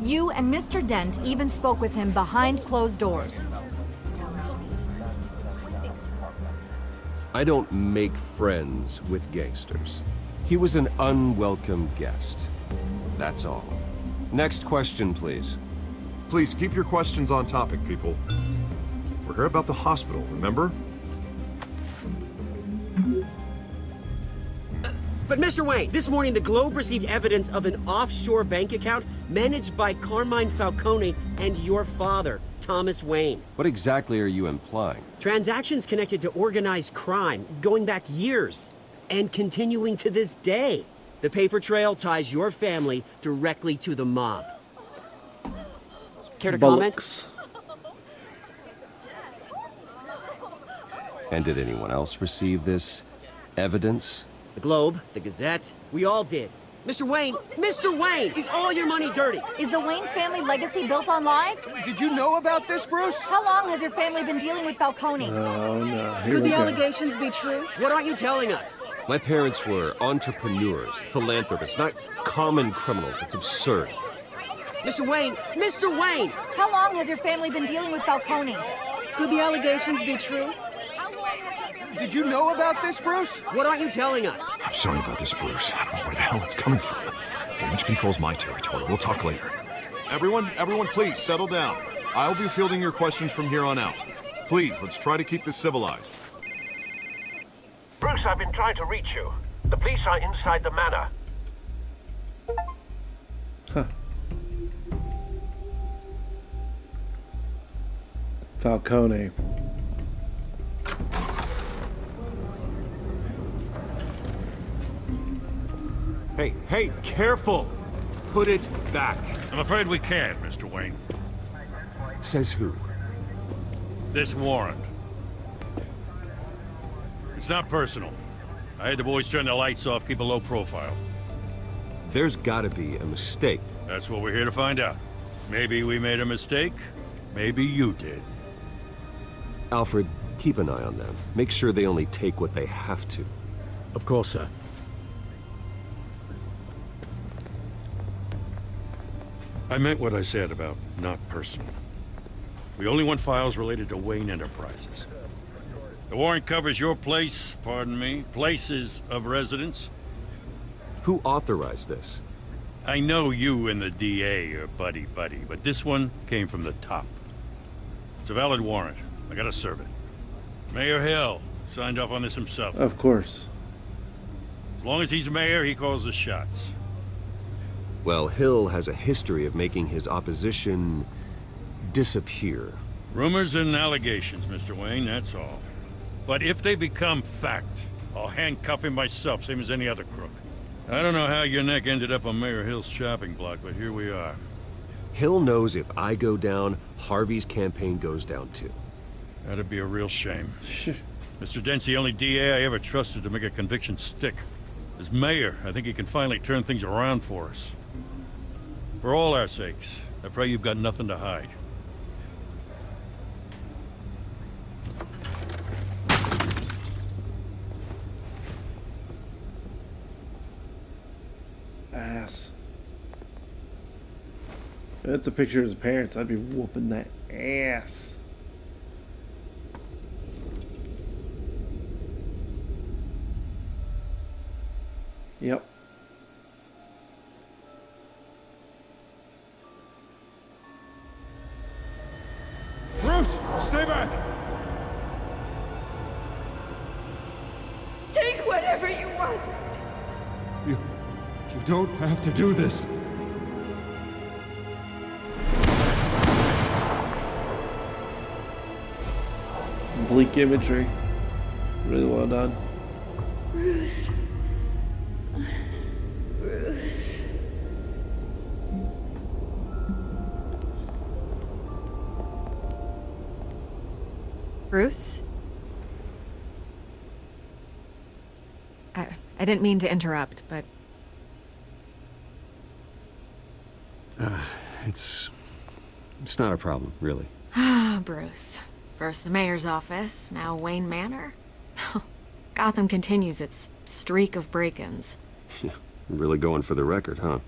You and Mr. Dent even spoke with him behind closed doors. I don't make friends with gangsters. He was an unwelcome guest. That's all. Next question, please. Please keep your questions on topic, people. We're here about the hospital, remember? But Mr. Wayne, this morning the Globe received evidence of an offshore bank account managed by Carmine Falcone and your father, Thomas Wayne. What exactly are you implying? Transactions connected to organized crime, going back years, and continuing to this day. The paper trail ties your family directly to the mob. Care to comment? Bullocks. And did anyone else receive this evidence? The Globe, the Gazette, we all did. Mr. Wayne, is all your money dirty? Is the Wayne family legacy built on lies? Did you know about this, Bruce? How long has your family been dealing with Falcone? Oh no, here Could we the go. allegations be true? What aren't you telling us? My parents were entrepreneurs, philanthropists, not common criminals. It's absurd. Mr. Wayne! How long has your family been dealing with Falcone? Could the allegations be true? Did you know about this, Bruce? What aren't you telling us? I'm sorry about this, Bruce. I don't know where the hell it's coming from. Damage control's my territory. We'll talk later. Everyone, please settle down. I'll be fielding your questions from here on out. Please, let's try to keep this civilized. Bruce, I've been trying to reach you. The police are inside the manor. Huh. Falcone. Hey, careful! Put it back. I'm afraid we can't, Mr. Wayne. Says who? This warrant. It's not personal. I had the boys turn the lights off, keep a low profile. There's gotta be a mistake. That's what we're here to find out. Maybe we made a mistake. Maybe you did. Alfred, keep an eye on them. Make sure they only take what they have to. Of course, sir. I meant what I said about not personal. We only want files related to Wayne Enterprises. The warrant covers your place, pardon me, places of residence. Who authorized this? I know you and the DA are buddy-buddy, but this one came from the top. It's a valid warrant. I gotta serve it. Mayor Hill signed off on this himself. Of course. As long as he's mayor, he calls the shots. Well, Hill has a history of making his opposition disappear. Rumors and allegations, Mr. Wayne, that's all. But if they become fact, I'll handcuff him myself, same as any other crook. I don't know how your neck ended up on Mayor Hill's shopping block, but here we are. Hill knows if I go down, Harvey's campaign goes down too. That'd be a real shame. Mr. Dent's the only DA I ever trusted to make a conviction stick. As mayor, I think he can finally turn things around for us. For all our sakes, I pray you've got nothing to hide. Ass. If that's a picture of his parents, I'd be whooping that ass. Yep. Bruce, stay back! Take whatever you want. You don't have to do this. Bleak imagery. Really well done. Bruce. Bruce. Bruce? I didn't mean to interrupt, but... It's not a problem, really. Ah, Bruce. First the mayor's office, now Wayne Manor. Gotham continues its streak of break-ins. Yeah, really going for the record, huh?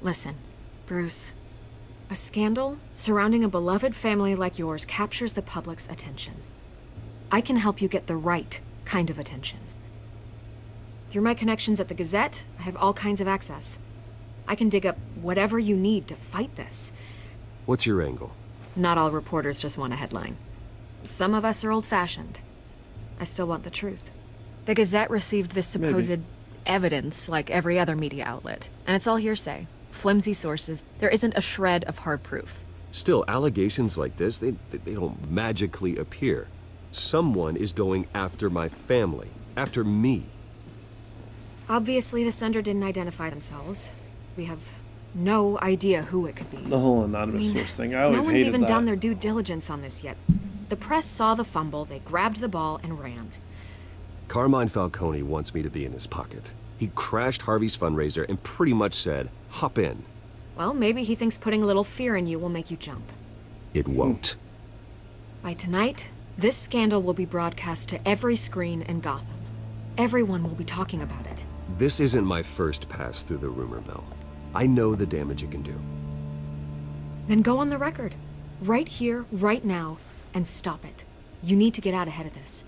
Listen, Bruce. A scandal surrounding a beloved family like yours captures the public's attention. I can help you get the right kind of attention. Through my connections at the Gazette, I have all kinds of access. I can dig up whatever you need to fight this. What's your angle? Not all reporters just want a headline. Some of us are old-fashioned. I still want the truth. The Gazette received this supposed evidence like every other media outlet, and it's all hearsay. Flimsy sources. There isn't a shred of hard proof. Still, allegations like this, they don't magically appear. Someone is going after my family, after me. Obviously, the sender didn't identify themselves. We have No idea who it could be. The whole anonymous source thing. I always no one's hated even that. done their due diligence on this yet. The press saw the fumble, they grabbed the ball and ran. Carmine Falcone wants me to be in his pocket. He crashed Harvey's fundraiser and pretty much said, hop in. Well, maybe he thinks putting a little fear in you will make you jump. It won't. By tonight, this scandal will be broadcast to every screen in Gotham. Everyone will be talking about it. This isn't my first pass through the rumor mill. I know the damage it can do. Then go on the record. Right here, right now, and stop it. You need to get out ahead of this.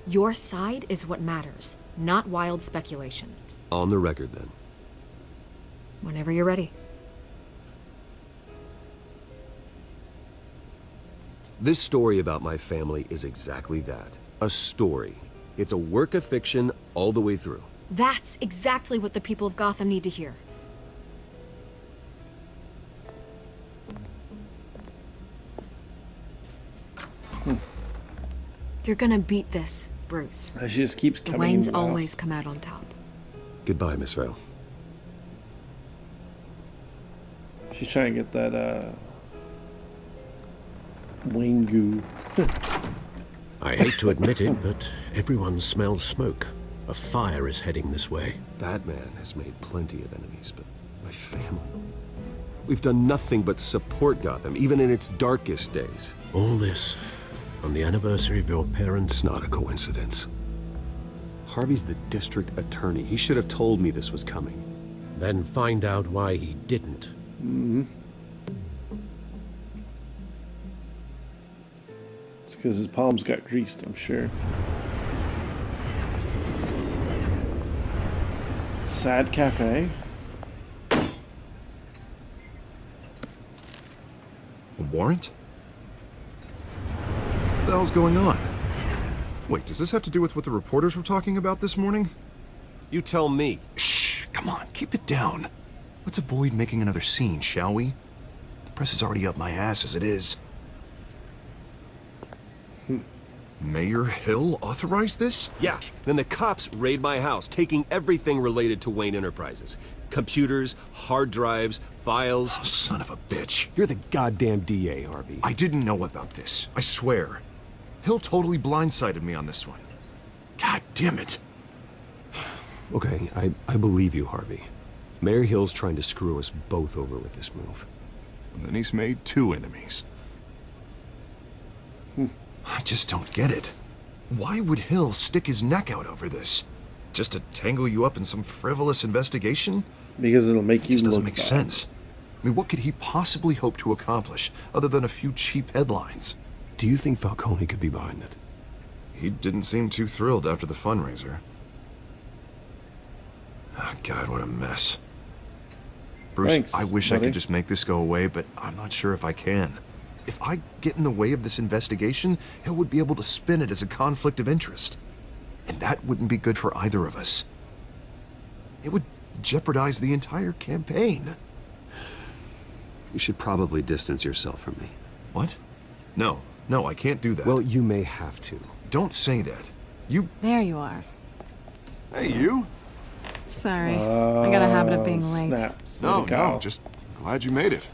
Your side is what matters, not wild speculation. On the record, then. Whenever you're ready. This story about my family is exactly that. A story. It's a work of fiction all the way through. That's exactly what the people of Gotham need to hear. You're gonna beat this, Bruce. She just keeps The coming Waynes into the house. always come out on top. Goodbye, Miss Vale. She's trying to get that, Wayne goo. I hate to admit it, but everyone smells smoke. A fire is heading this way. Batman has made plenty of enemies, but my family... We've done nothing but support Gotham, even in its darkest days. All this on the anniversary of your parents' It's not a coincidence. Harvey's the district attorney. He should have told me this was coming. Then find out why he didn't. Mm-hmm. It's because his palms got greased, I'm sure. Sad Cafe. A warrant? What the hell's going on? Wait, does this have to do with what the reporters were talking about this morning? You tell me. Shh, come on, keep it down. Let's avoid making another scene, shall we? The press is already up my ass as it is. Mayor Hill authorized this? Yeah, then the cops raid my house, taking everything related to Wayne Enterprises. Computers, hard drives, files. Oh, son of a bitch. You're the goddamn DA, Harvey. I didn't know about this, I swear. Hill totally blindsided me on this one. God damn it. Okay, I believe you, Harvey. Mayor Hill's trying to screw us both over with this move. And then he's made two enemies. I just don't get it. Why would Hill stick his neck out over this? Just to tangle you up in some frivolous investigation? Because it'll make you look bad. Doesn't make bad. sense. I mean, what could he possibly hope to accomplish other than a few cheap headlines? Do you think Falcone could be behind it? He didn't seem too thrilled after the fundraiser. Oh, God, what a mess. Bruce, Thanks, I wish I buddy. could just make this go away, but I'm not sure if I can. If I get in the way of this investigation, Hill would be able to spin it as a conflict of interest. And that wouldn't be good for either of us. It would jeopardize the entire campaign. You should probably distance yourself from me. What? No, I can't do that. Well, you may have to. Don't say that. You... There you are. Hey, you? Sorry. I got a habit of being late. Snaps. No, just glad you made it.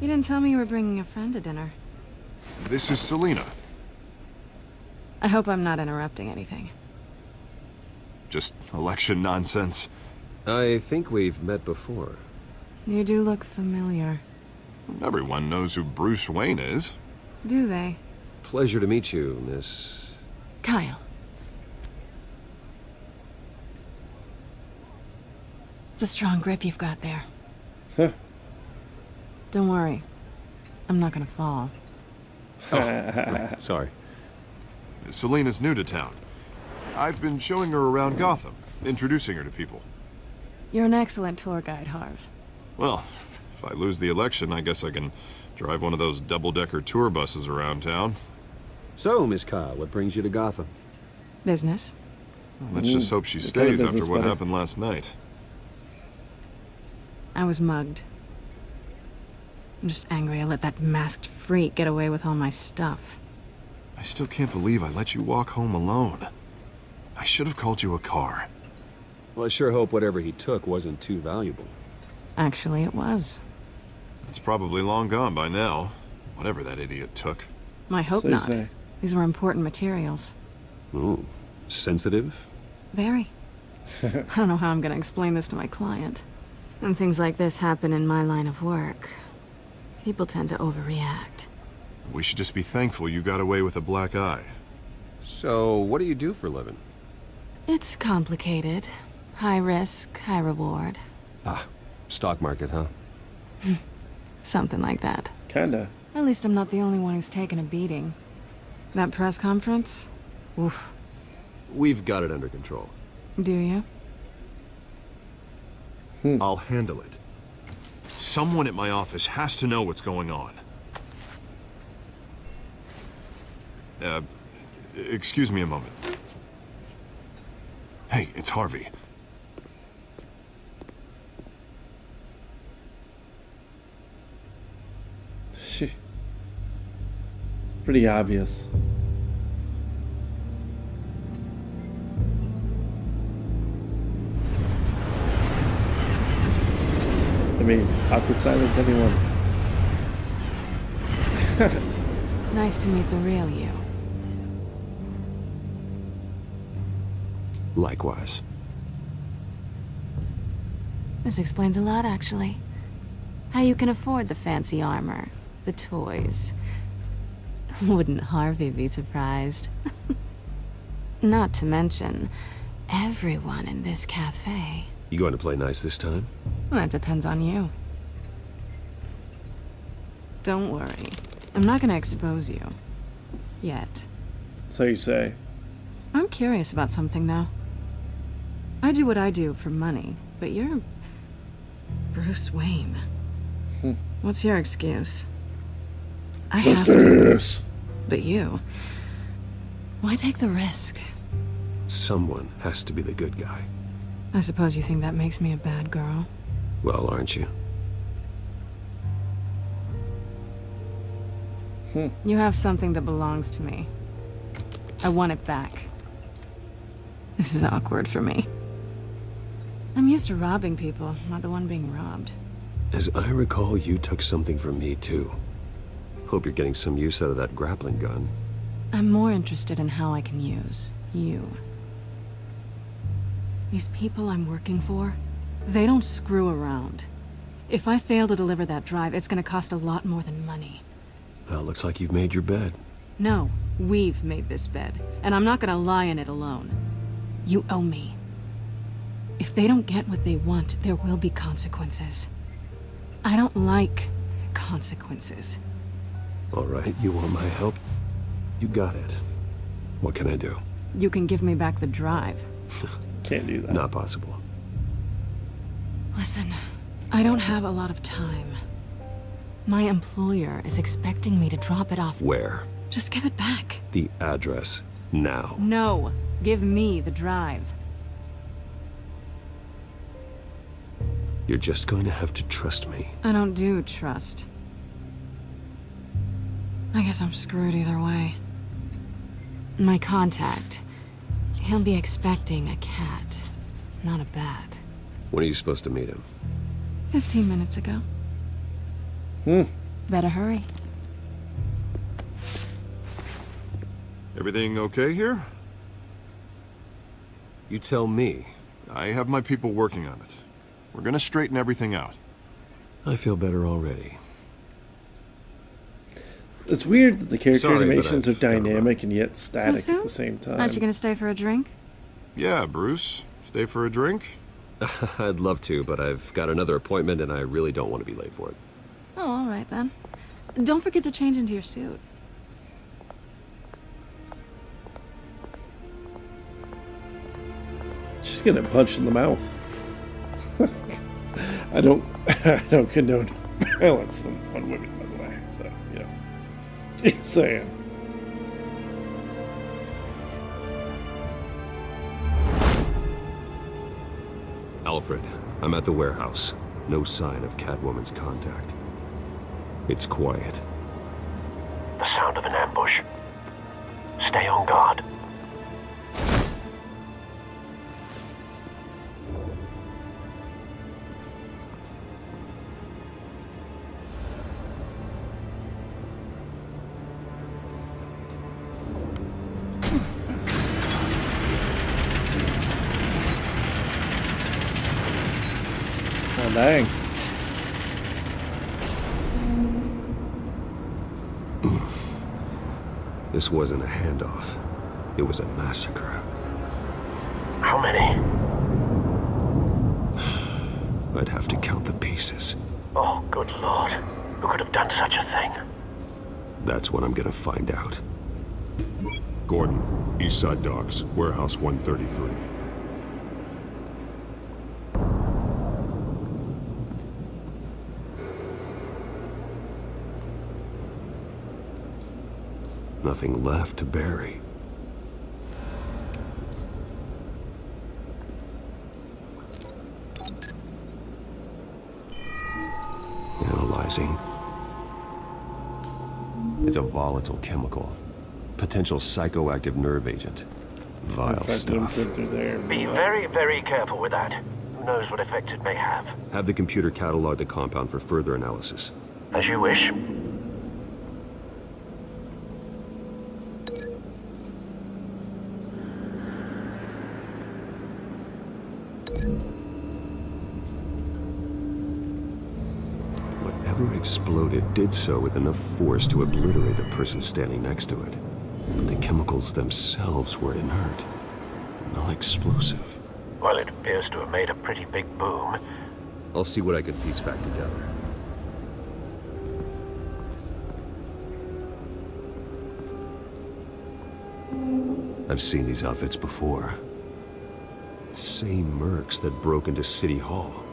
You didn't tell me you were bringing a friend to dinner. This is Selina. I hope I'm not interrupting anything. Just election nonsense. I think we've met before. You do look familiar. Everyone knows who Bruce Wayne is. Do they? Pleasure to meet you, Miss... Kyle. It's a strong grip you've got there. Huh. Don't worry. I'm not gonna fall. Right, sorry. Selina's new to town. I've been showing her around Gotham, introducing her to people. You're an excellent tour guide, Harv. Well, if I lose the election, I guess I can drive one of those double-decker tour buses around town. So, Miss Kyle, what brings you to Gotham? Business. Let's just hope she What kind of stays after business, what buddy? happened last night. I was mugged. I'm just angry I let that masked freak get away with all my stuff. I still can't believe I let you walk home alone. I should have called you a car. Well, I sure hope whatever he took wasn't too valuable. Actually, it was. It's probably long gone by now. Whatever that idiot took. I hope not. These were important materials. Ooh, sensitive? Very. I don't know how I'm gonna explain this to my client. When things like this happen in my line of work, people tend to overreact. We should just be thankful you got away with a black eye. So, what do you do for a living? It's complicated. High risk, high reward. Ah, stock market, huh? Something like that. Kinda. At least I'm not the only one who's taken a beating. That press conference? Oof. We've got it under control. Do you? I'll handle it. Someone at my office has to know what's going on. Excuse me a moment. Hey, it's Harvey. It's pretty obvious. I mean, awkward silence, anyone? Nice to meet the real you. Likewise. This explains a lot, actually. How you can afford the fancy armor, the toys. Wouldn't Harvey be surprised? Not to mention, everyone in this cafe. You going to play nice this time? Well, that depends on you. Don't worry. I'm not gonna expose you. Yet. So you say. I'm curious about something, though. I do what I do for money, but you're... Bruce Wayne. What's your excuse? I have to. But you... Why take the risk? Someone has to be the good guy. I suppose you think that makes me a bad girl. Well, aren't you? You have something that belongs to me. I want it back. This is awkward for me. I'm used to robbing people, not the one being robbed. As I recall, you took something from me, too. Hope you're getting some use out of that grappling gun. I'm more interested in how I can use you. These people I'm working for, they don't screw around. If I fail to deliver that drive, it's gonna cost a lot more than money. Well, looks like you've made your bed. No, we've made this bed, and I'm not gonna lie in it alone. You owe me. If they don't get what they want, there will be consequences. I don't like consequences. All right, you want my help? You got it. What can I do? You can give me back the drive. Can't do that. Not possible. Listen, I don't have a lot of time. My employer is expecting me to drop it off. Where? Just give it back. The address, now. No, give me the drive. You're just going to have to trust me. I don't do trust. I guess I'm screwed either way. My contact, he'll be expecting a cat, not a bat. When are you supposed to meet him? 15 minutes ago. Better hurry. Everything okay here? You tell me. I have my people working on it. We're gonna straighten everything out. I feel better already. It's weird that the character Sorry, animations are dynamic and yet static So soon? at the same time. Aren't you gonna stay for a drink? Yeah, Bruce. Stay for a drink? I'd love to, but I've got another appointment and I really don't want to be late for it. Oh, all right then. Don't forget to change into your suit. She's getting punched in the mouth. I don't condone violence on women, by the way. So, you know, just saying. Alfred, I'm at the warehouse. No sign of Catwoman's contact. It's quiet. The sound of an ambush. Stay on guard. Oh, dang. This wasn't a handoff. It was a massacre. How many? I'd have to count the pieces. Oh, good lord. Who could have done such a thing? That's what I'm gonna find out. Gordon, Eastside Docks, Warehouse 133. Nothing left to bury. Analyzing. It's a volatile chemical. Potential psychoactive nerve agent. Vile stuff. Be very, very careful with that. Who knows what effects it may have. Have the computer catalog the compound for further analysis. As you wish. Whatever exploded did so with enough force to obliterate the person standing next to it. But the chemicals themselves were inert, non-explosive. Well, it appears to have made a pretty big boom. I'll see what I can piece back together. I've seen these outfits before. Same mercs that broke into City Hall.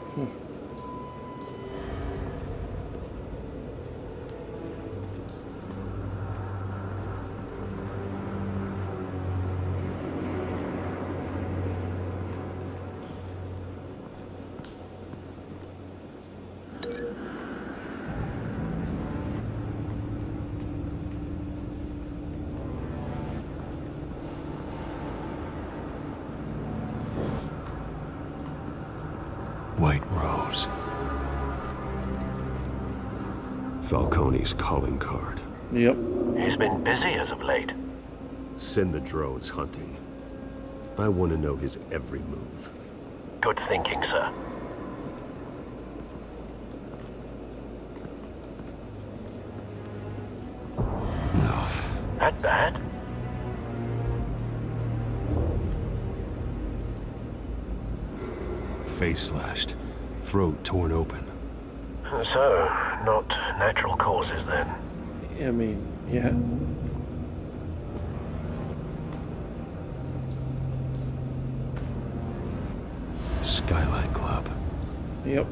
White Rose. Falcone's calling card. Yep. He's been busy as of late. Send the drones hunting. I want to know his every move. Good thinking, sir. No. That bad? Face slashed, throat torn open. So, not natural causes then? I mean, yeah. Skyline Club. Yep.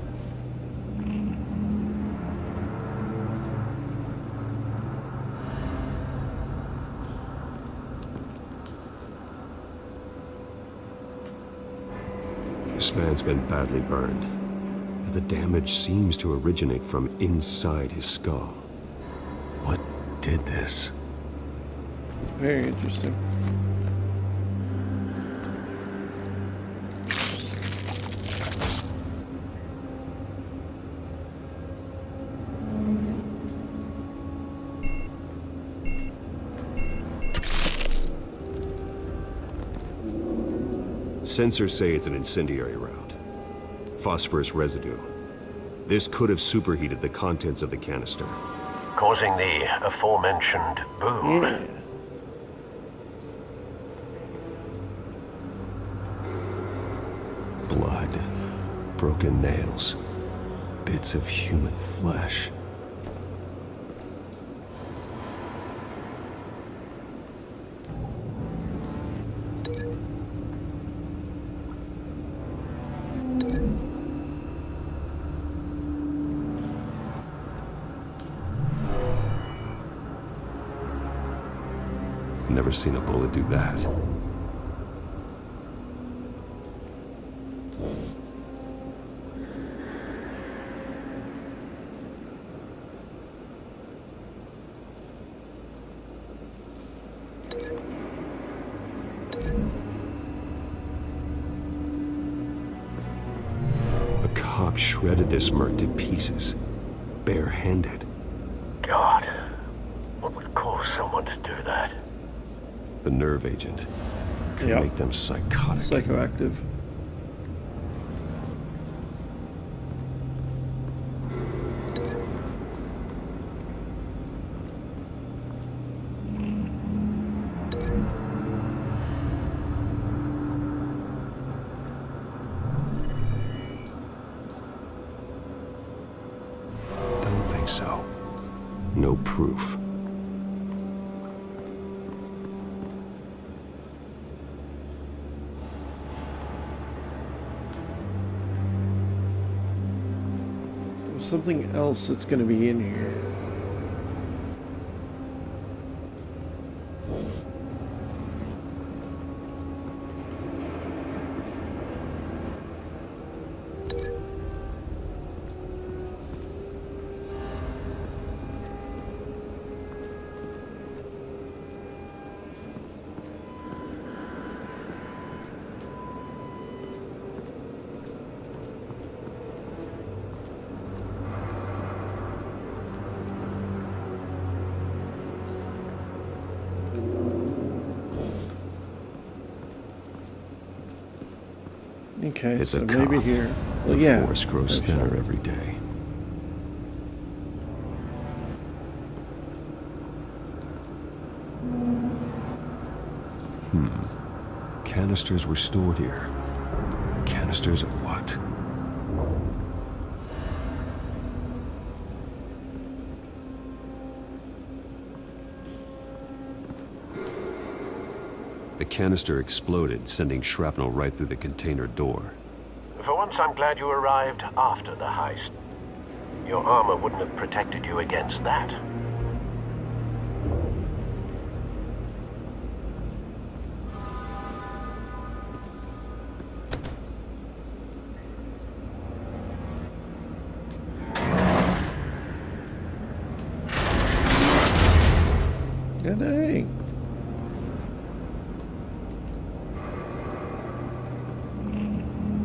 This man's been badly burned. The damage seems to originate from inside his skull. What did this? Very interesting. Sensors say it's an incendiary round. Phosphorus residue. This could have superheated the contents of the canister. Causing the aforementioned boom. Yeah. Blood. Broken nails. Bits of human flesh. Never seen a bullet do that. A cop shredded this merc to pieces, barehanded. God, what would cause someone to do that? The nerve agent could Yep. make them psychotic. Psychoactive. Don't think so. No proof. So there's something else that's going to be in here. Okay, It's so a maybe cop. here. Well, The yeah. force grows for sure. thinner every day. Canisters were stored here. Canisters of what? The canister exploded, sending shrapnel right through the container door. For once, I'm glad you arrived after the heist. Your armor wouldn't have protected you against that. Good dang.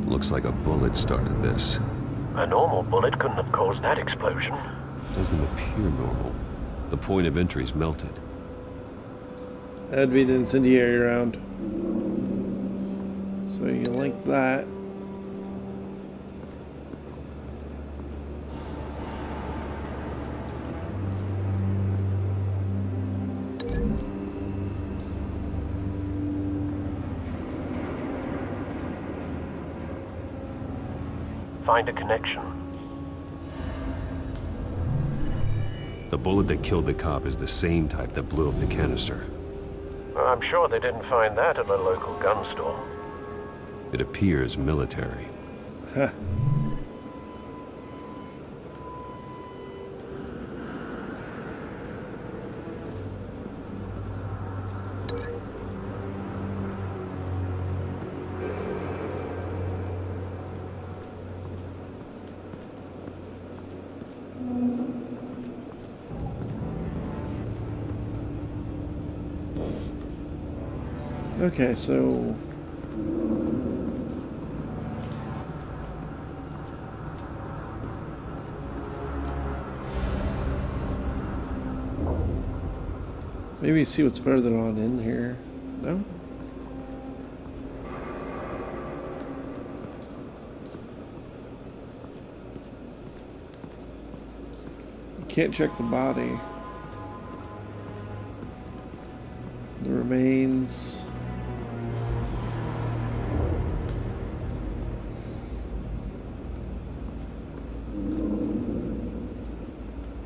Looks like a bullet started this. A normal bullet couldn't have caused that explosion. Doesn't appear normal. The point of entry's melted. That'd be the incendiary round. So you link that. Find a connection. The bullet that killed the cop is the same type that blew up the canister. I'm sure they didn't find that at a local gun store. It appears military. Huh. Okay, so maybe see what's further on in here. No? You can't check the body. The remains.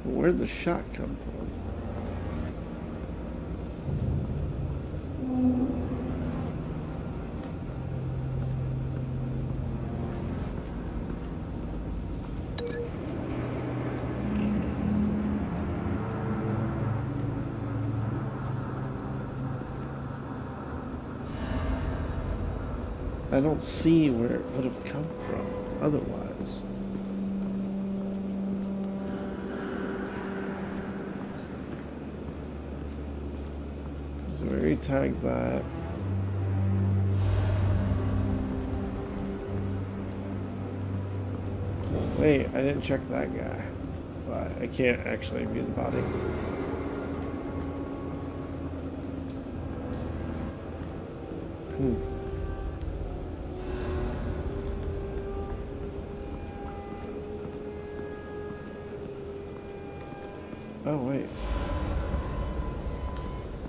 Where'd the shot come from? I don't see where it would have come from otherwise. So we already tagged that. Wait, I didn't check that guy. But I can't actually view the body. Oh, wait.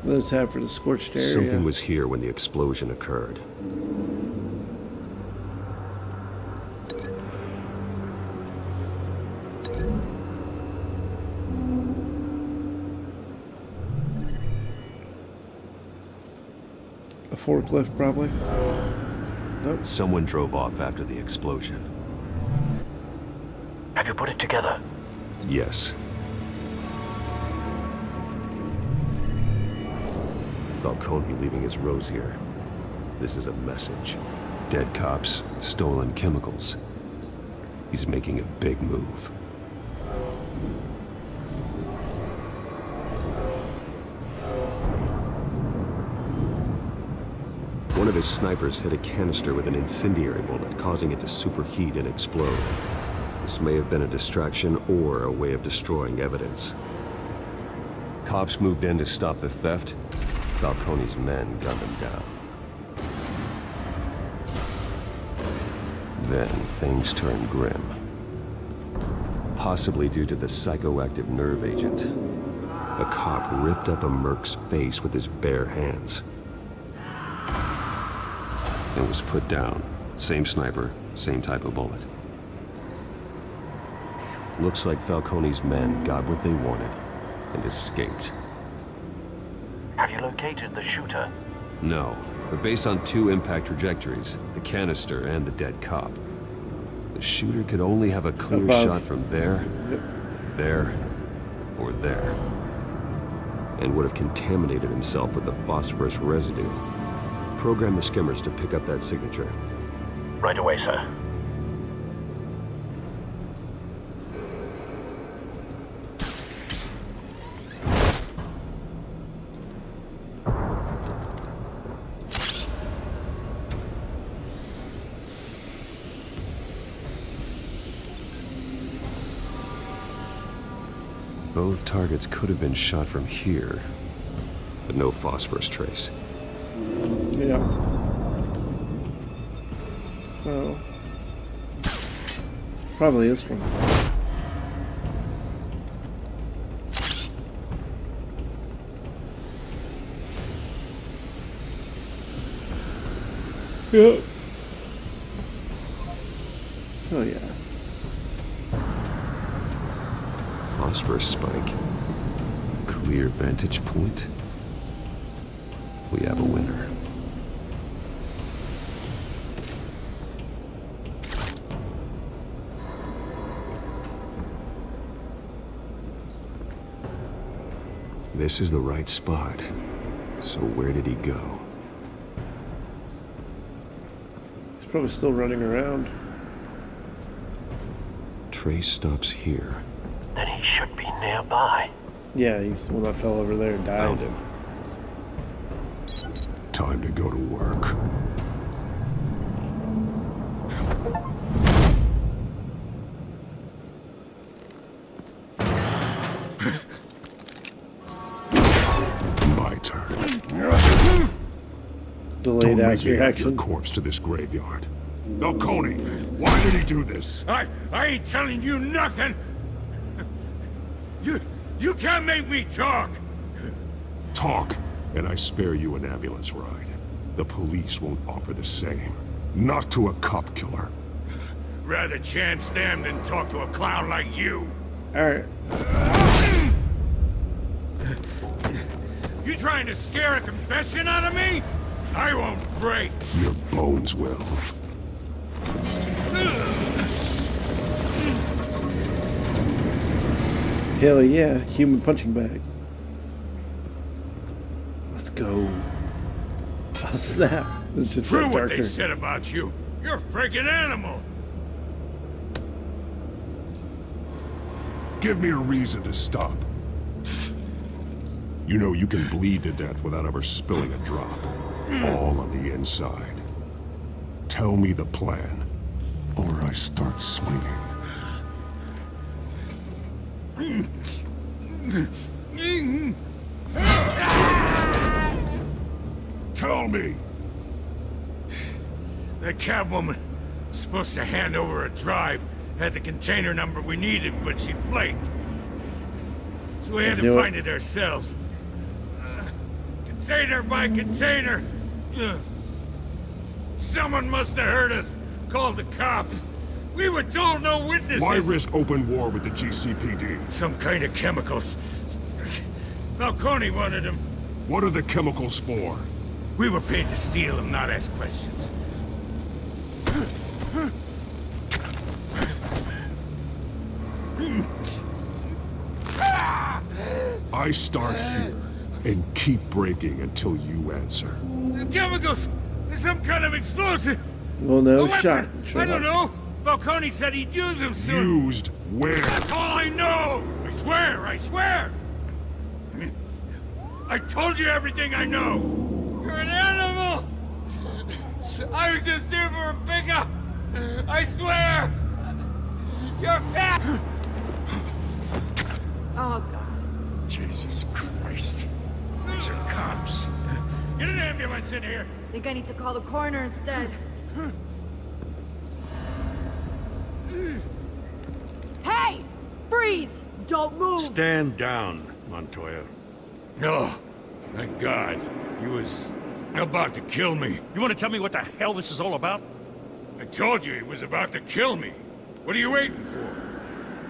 Another tab for the scorched area. Something was here when the explosion occurred. A forklift, probably. Nope. Someone drove off after the explosion. Have you put it together? Yes. Falcone leaving his rose here. This is a message. Dead cops, stolen chemicals. He's making a big move. One of his snipers hit a canister with an incendiary bullet, causing it to superheat and explode. This may have been a distraction or a way of destroying evidence. Cops moved in to stop the theft. Falcone's men gunned him down. Then things turned grim. Possibly due to the psychoactive nerve agent. A cop ripped up a merc's face with his bare hands. It was put down. Same sniper, same type of bullet. Looks like Falcone's men got what they wanted and escaped. Have you located the shooter? No, but based on two impact trajectories, the canister and the dead cop, the shooter could only have a clear shot from there, there, or there, and would have contaminated himself with the phosphorus residue. Program the skimmers to pick up that signature. Right away, sir. Both targets could have been shot from here, but no phosphorus trace. Yeah. So, probably this one. Yep. Oh yeah. Phosphorus spike. Clear vantage point. We have a winner. This is the right spot. So where did he go? He's probably still running around. Trace stops here. Then he should be nearby. Yeah, he's the one that fell over there and died. Time to go to work. My turn. Delayed Don't ass make me add reaction. your corpse to this graveyard. Falcone, why did he do this? I ain't telling you nothing. You can't make me talk. Talk, and I spare you an ambulance ride. The police won't offer the same. Not to a cop killer. Rather chance them than talk to a clown like you. Alright. You trying to scare a confession out of me? I won't break. Your bones will. Hell yeah, human punching bag. Let's go. Oh snap. It's just True that what darker. they said about you. You're a freaking animal. Give me a reason to stop. You know you can bleed to death without ever spilling a drop. All on the inside. Tell me the plan, or I start swinging. Tell me. That cabwoman was supposed to hand over a drive. Had the container number we needed, but she flaked. So we had to find it ourselves. Container by container. Someone must have heard us. Called the cops. We were told no witnesses. Why risk open war with the GCPD? Some kind of chemicals. Falcone wanted them. What are the chemicals for? We were paid to steal them, not ask questions. I start here and keep breaking until you answer. The chemicals! There's some kind of explosive! Well, no shot. I don't know. Falcone said he'd use them soon. Used where? That's all I know! I swear, I swear! I told you everything I know! You're an animal! I was just here for a pickup! I swear! You're fat! Oh, God. Jesus Christ. These are cops. Get an ambulance in here! Think I need to call the coroner instead. Hey! Freeze! Don't move! Stand down, Montoya. No. Thank God. He was about to kill me. You want to tell me what the hell this is all about? I told you he was about to kill me. What are you waiting for?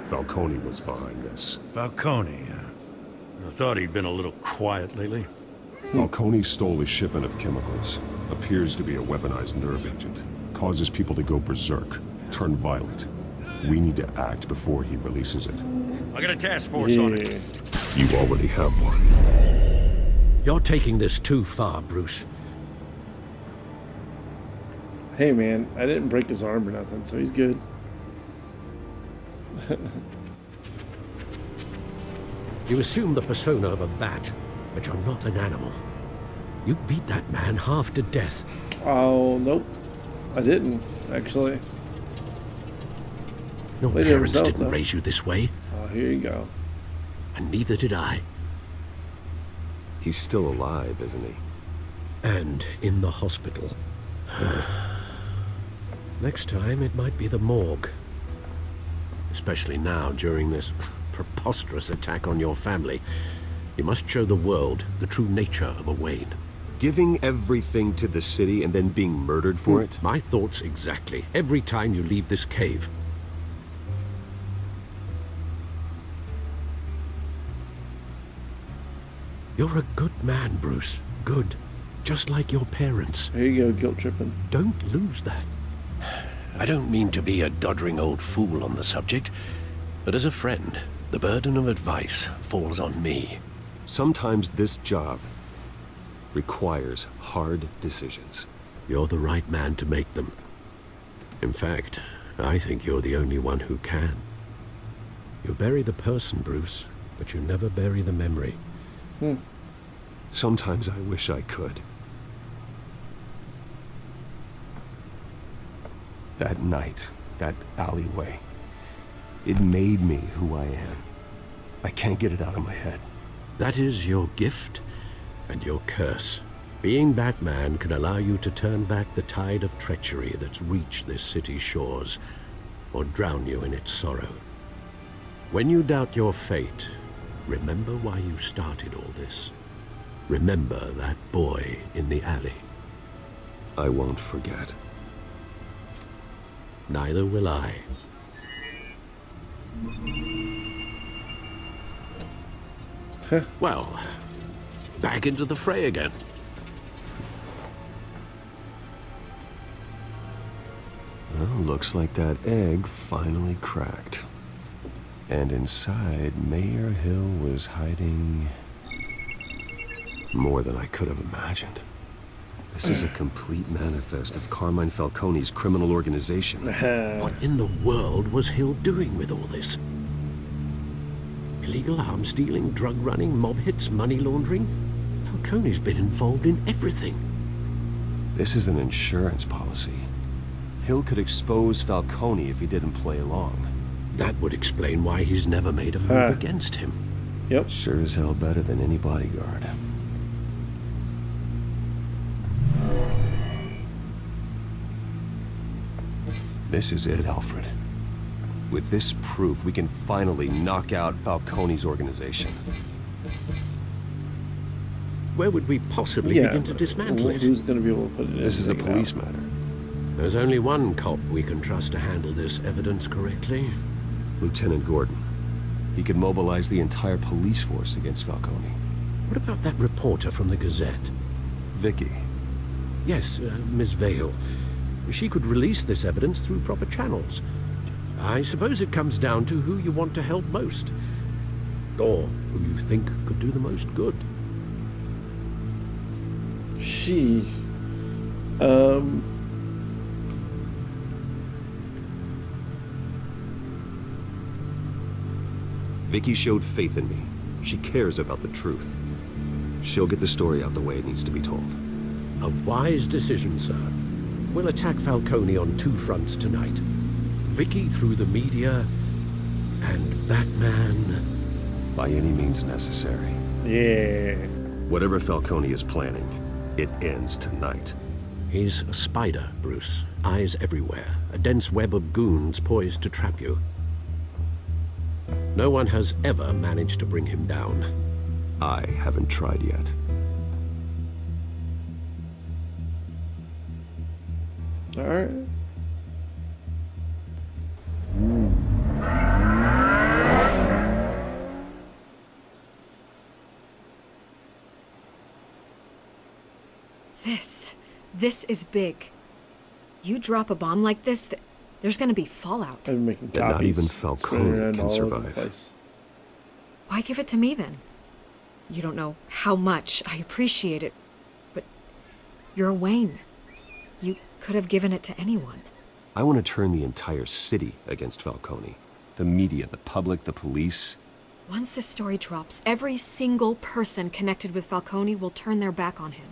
Falcone was behind this. Falcone, I thought he'd been a little quiet lately. Falcone stole a shipment of chemicals. Appears to be a weaponized nerve agent. Causes people to go berserk, turn violent. We need to act before he releases it. I got a task force on it. You already have one. You're taking this too far, Bruce. Hey man, I didn't break his arm or nothing, so he's good. You assume the persona of a bat, but you're not an animal. You beat that man half to death. Oh, nope. I didn't, actually. Your parents didn't raise you this way. Oh, here you go. And neither did I. He's still alive, isn't he? And in the hospital. Next time, it might be the morgue. Especially now, during this preposterous attack on your family. You must show the world the true nature of a Wayne. Giving everything to the city and then being murdered for it? My thoughts exactly. Every time you leave this cave. You're a good man, Bruce. Good. Just like your parents. There you go, guilt tripping. Don't lose that. I don't mean to be a doddering old fool on the subject, but as a friend, the burden of advice falls on me. Sometimes this job requires hard decisions. You're the right man to make them. In fact, I think you're the only one who can. You bury the person, Bruce, but you never bury the memory. Sometimes I wish I could. That night, that alleyway, it made me who I am. I can't get it out of my head. That is your gift and your curse. Being Batman can allow you to turn back the tide of treachery that's reached this city's shores, or drown you in its sorrow. When you doubt your fate, remember why you started all this. Remember that boy in the alley. I won't forget. Neither will I. Well, back into the fray again. Well, looks like that egg finally cracked. And inside, Mayor Hill was hiding more than I could have imagined. This is a complete manifest of Carmine Falcone's criminal organization. What in the world was Hill doing with all this? Illegal arms dealing, drug running, mob hits, money laundering? Falcone's been involved in everything. This is an insurance policy. Hill could expose Falcone if he didn't play along. That would explain why he's never made a move against him. Yep. Sure as hell better than any bodyguard. This is it, Alfred. With this proof, we can finally knock out Falcone's organization. Where would we possibly begin to dismantle it? Who's going to be able to put it in? This is a police matter. There's only one cop we can trust to handle this evidence correctly. Lieutenant Gordon. He could mobilize the entire police force against Falcone. What about that reporter from the Gazette? Vicky. Yes, Miss Vale. She could release this evidence through proper channels. I suppose it comes down to who you want to help most. Or who you think could do the most good. Vicky showed faith in me. She cares about the truth. She'll get the story out the way it needs to be told. A wise decision, sir. We'll attack Falcone on two fronts tonight. Vicky through the media, and Batman... by any means necessary. Yeah. Whatever Falcone is planning, it ends tonight. He's a spider, Bruce. Eyes everywhere. A dense web of goons poised to trap you. No one has ever managed to bring him down. I haven't tried yet. All right. This is big. You drop a bomb like this, there's gonna be fallout. I'm making copies. And not even Falcone can survive. Why give it to me then? You don't know how much I appreciate it, but you're Wayne. You could have given it to anyone. I want to turn the entire city against Falcone. The media, the public, the police. Once this story drops, every single person connected with Falcone will turn their back on him.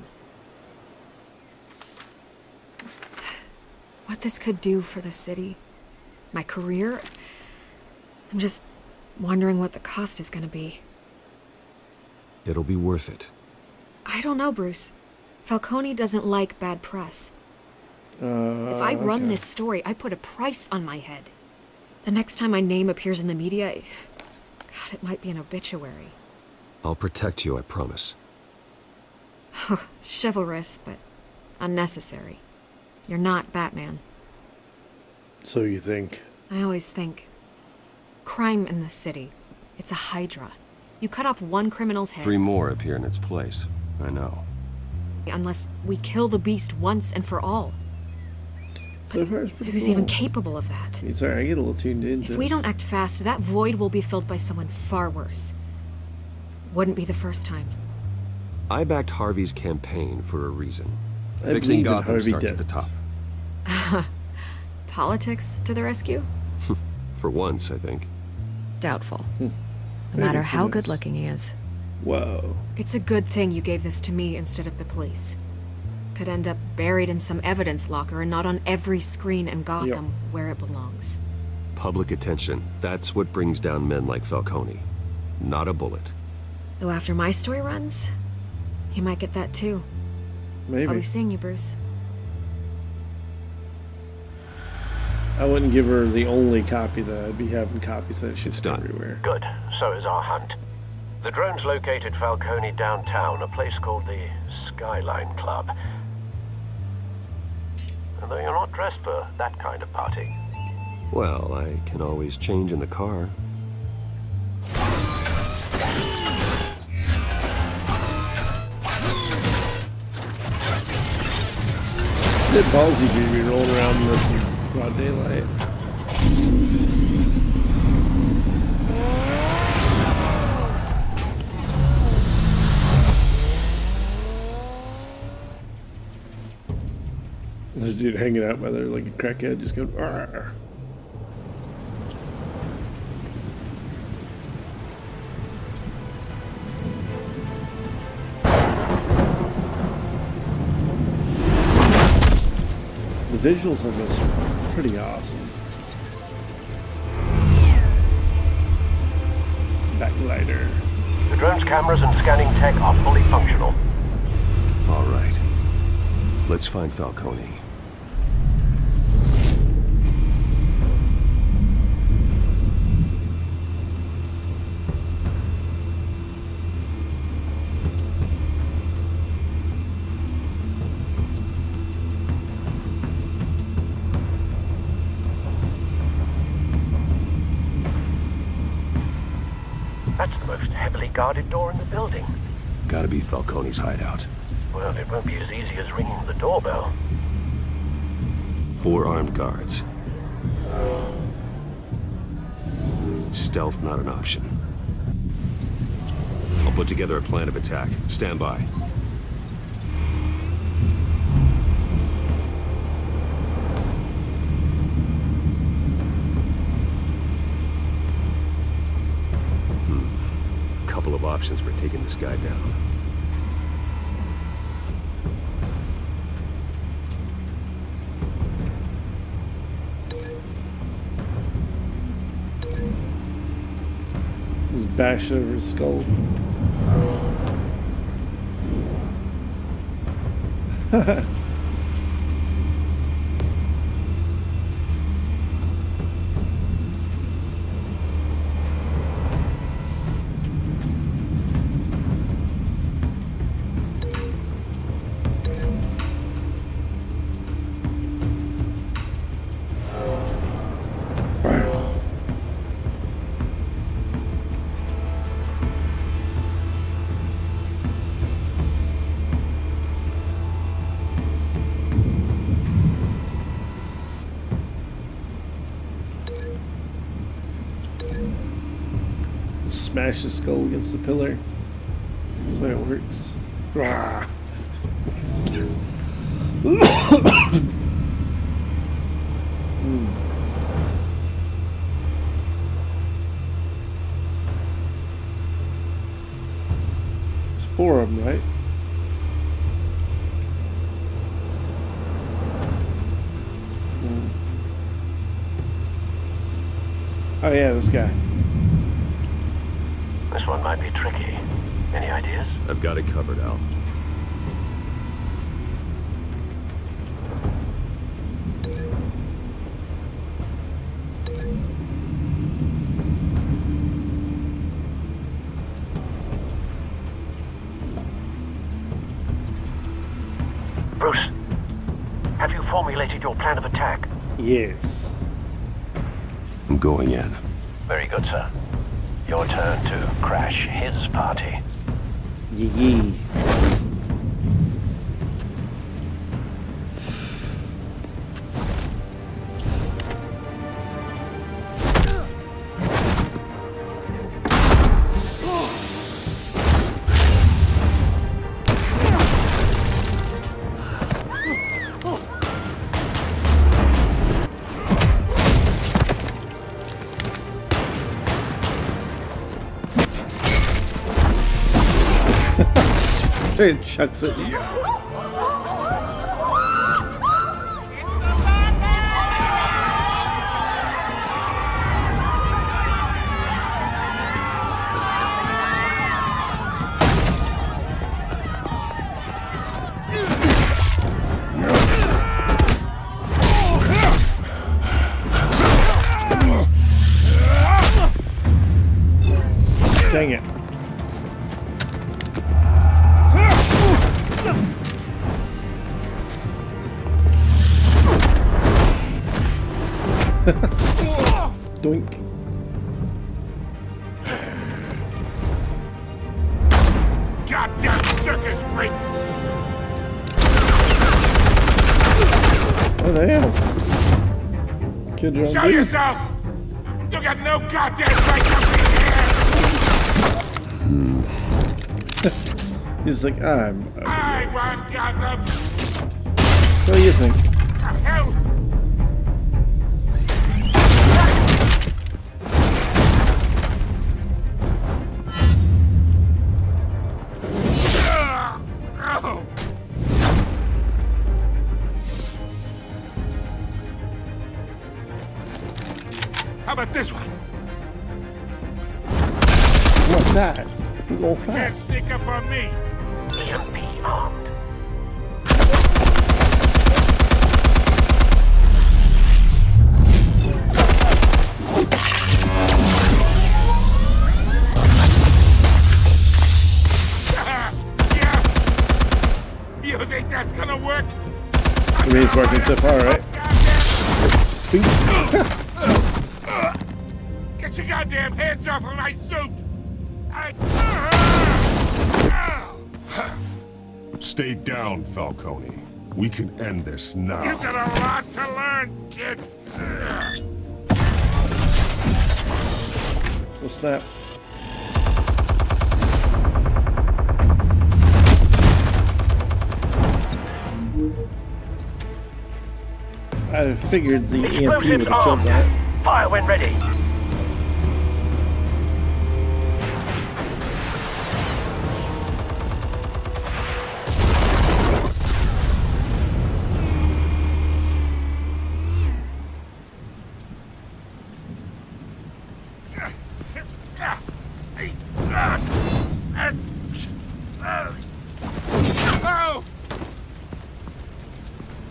What this could do for the city, my career, I'm just wondering what the cost is gonna be. It'll be worth it. I don't know, Bruce. Falcone doesn't like bad press. If I run this story, I put a price on my head. The next time my name appears in the media, God, it might be an obituary. I'll protect you, I promise. Chivalrous, but unnecessary. You're not Batman. So you think? I always think. Crime in the city. It's a hydra. You cut off one criminal's head. 3 more appear in its place. I know. Unless we kill the beast once and for all. So far, it's pretty Who's cool. even capable of that? Sorry, I get a little tuned into If we don't act fast, that void will be filled by someone far worse. Wouldn't be the first time. I backed Harvey's campaign for a reason. I Fixing believe in Gotham Harvey starts Dent. at the top. Politics to the rescue? For once, I think. Doubtful. No Maybe matter for how this. good looking he is. Whoa. It's a good thing you gave this to me instead of the police. Could end up buried in some evidence locker and not on every screen in Gotham where it belongs. Public attention. That's what brings down men like Falcone. Not a bullet. Though after my story runs, he might get that too. Maybe. I'll be seeing you, Bruce. I wouldn't give her the only copy that I'd be having copies that shit's everywhere. Good. So is our hunt. The drones located Falcone downtown, a place called the Skyline Club. And though you're not dressed for that kind of party. Well, I can always change in the car. Bit ballsy to be rolling around in this in broad daylight. This dude hanging out by there like a crackhead, just going, "Arr." The visuals on this are pretty awesome. backlighter. The drone's cameras and scanning tech are fully functional. All right. Let's find Falcone. That's the most heavily guarded door in the building. Gotta be Falcone's hideout. Well, it won't be as easy as ringing the doorbell. 4 armed guards. Stealth not an option. I'll put together a plan of attack. Stand by. Couple of options for taking this guy down. Just bash over his skull. Smash his skull against the pillar. That's why it works. Rah. There's 4 of them, right? Oh yeah, this guy. This one might be tricky. Any ideas? I've got it covered, Al. Bruce, have you formulated your plan of attack? Yes. I'm going in. Very good, sir. Your turn to crash his party. Yee. Straight chucks it. Dang it. Doink. Goddamn circus freak! Oh damn. Kid your own Show business. yourself! You got no goddamn right to be here! He's like, I'm. I want Gotham! What do you think? Hell! How about this one? that? Big old fat. Can't sneak up on me. You think that's gonna work? I mean, it's working so far, right? Get your goddamn hands off of my suit! Stay down, Falcone. We can end this now. You got a lot to learn, kid. What's that? I figured the EMP would have killed that. Fire when ready.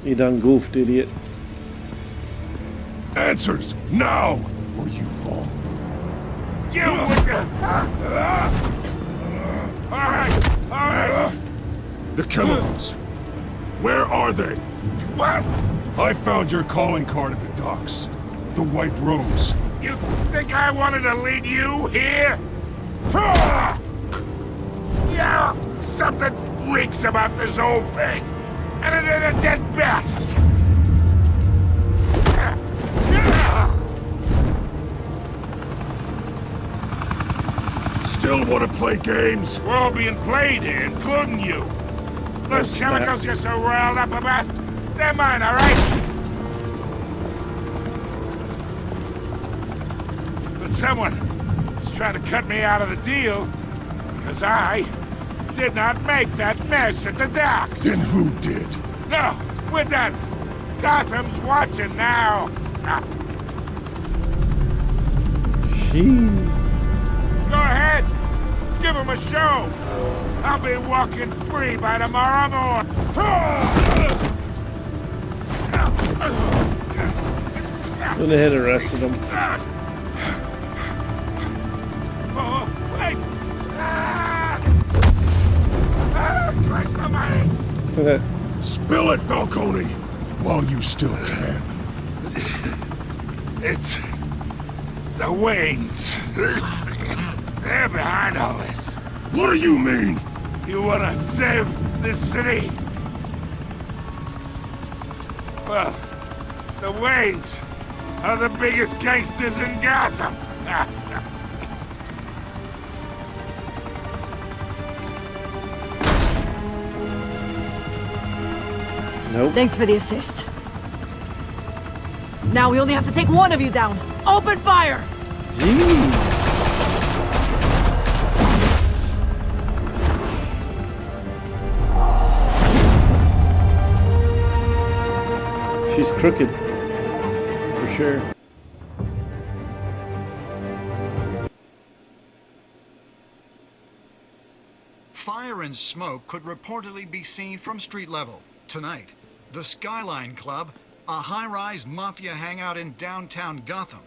You done goofed, idiot. Answers, now, or you fall. You Alright. The chemicals. Where are they? What? I found your calling card at the docks. The White Rose. You think I wanted to lead you here? Yeah, something reeks about this whole thing. And it ain't a dead bat. Still want to play games? We're all being played here, including you. Those chemicals you're so riled up about, they're mine, all right? But someone is trying to cut me out of the deal because I did not make that mess at the docks. Then who did? No, we're done. Gotham's watching now. Go ahead. Give him a show. I'll be walking free by tomorrow morning. Went ahead and arrested him. Oh, wait. Christ almighty. Spill it, Falcone, while you still can. It's the Waynes. They're behind all this. What do you mean? You wanna save this city? Well, the Waynes are the biggest gangsters in Gotham. Nope. Thanks for the assist. Now we only have to take one of you down. Open fire! Jeez. She's crooked. For sure. Fire and smoke could reportedly be seen from street level tonight. The Skyline Club, a high-rise mafia hangout in downtown Gotham,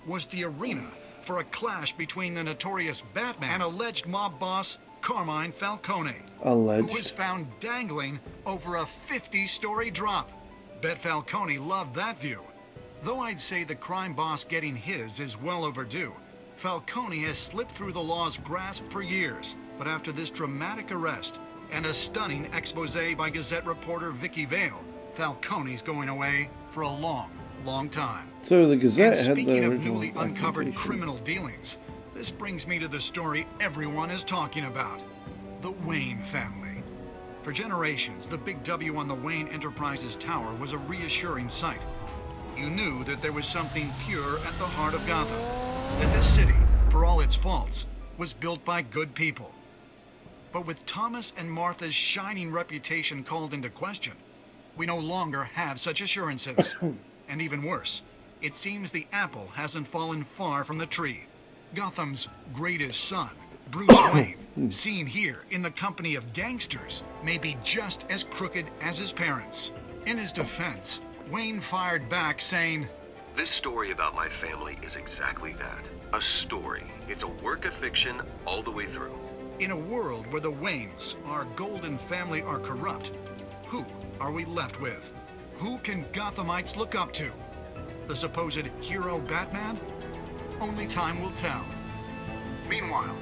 was the arena for a clash between the notorious Batman and alleged mob boss Carmine Falcone, Alleged. who was found dangling over a 50-story drop. Bet Falcone loved that view. Though I'd say the crime boss getting his is well overdue, Falcone has slipped through the law's grasp for years. But after this dramatic arrest and a stunning expose by Gazette reporter Vicky Vale, Falcone's going away for a long, long time. So the Gazette And had the speaking of original newly uncovered documentation. criminal dealings, this brings me to the story everyone is talking about. The Wayne family. For generations, the big W on the Wayne Enterprises Tower was a reassuring sight. You knew that there was something pure at the heart of Gotham. That this city, for all its faults, was built by good people. But with Thomas and Martha's shining reputation called into question, we no longer have such assurances. And even worse, it seems the apple hasn't fallen far from the tree. Gotham's greatest son Bruce Wayne, seen here in the company of gangsters, may be just as crooked as his parents. In his defense, Wayne fired back saying, "This story about my family is exactly that. A story. It's a work of fiction all the way through." In a world where the Waynes, our golden family, are corrupt, who are we left with? Who can Gothamites look up to? The supposed hero Batman? Only time will tell. Meanwhile,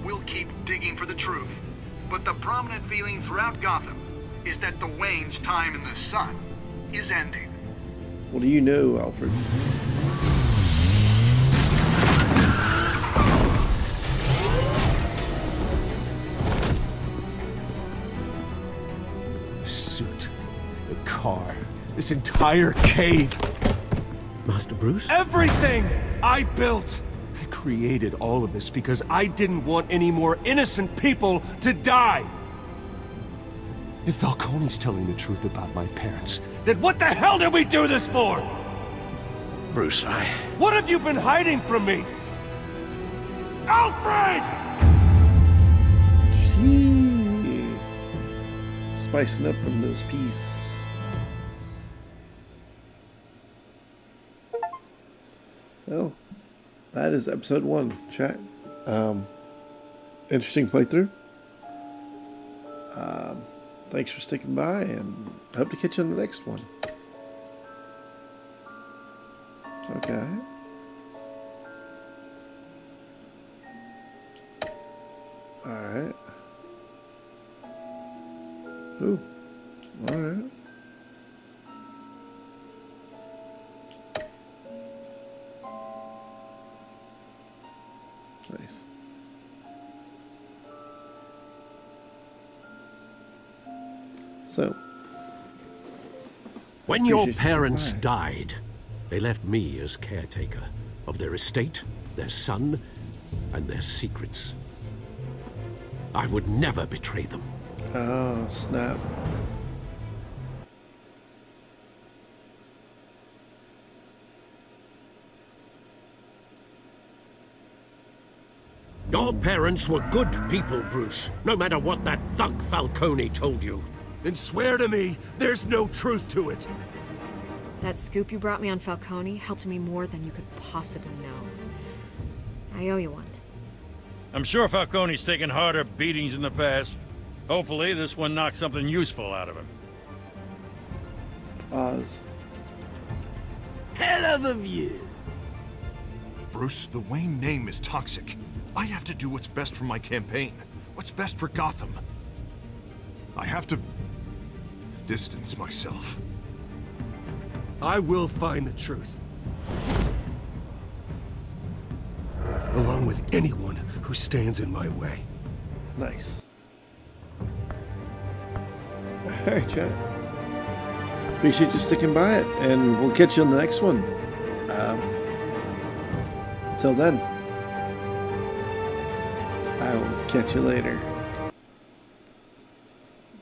we'll keep digging for the truth. But the prominent feeling throughout Gotham is that the Waynes' time in the sun is ending. What do you know, Alfred? The suit, the car, this entire cave. Master Bruce? Everything I built! I created all of this because I didn't want any more innocent people to die! If Falcone's telling the truth about my parents, then what the hell did we do this for? Bruce, What have you been hiding from me? Alfred! Gee. Spicing up in this piece. Well, that is episode 1, chat. Interesting playthrough. Thanks for sticking by, and hope to catch you on the next one. Okay. Alright. Ooh. Alright. Nice. So, when your parents died, they left me as caretaker of their estate, their son, and their secrets. I would never betray them. Oh, snap. Your parents were good people, Bruce, no matter what that thug Falcone told you. Then swear to me there's no truth to it. That scoop you brought me on Falcone helped me more than you could possibly know. I owe you one. I'm sure Falcone's taken harder beatings in the past. Hopefully, this one knocks something useful out of him. Pause. Hell of a view. Bruce, the Wayne name is toxic. I have to do what's best for my campaign. What's best for Gotham. I have to distance myself. I will find the truth. Along with anyone who stands in my way. Nice. Alright, chat. Appreciate you sticking by it, and we'll catch you on the next one. Until then, I will catch you later.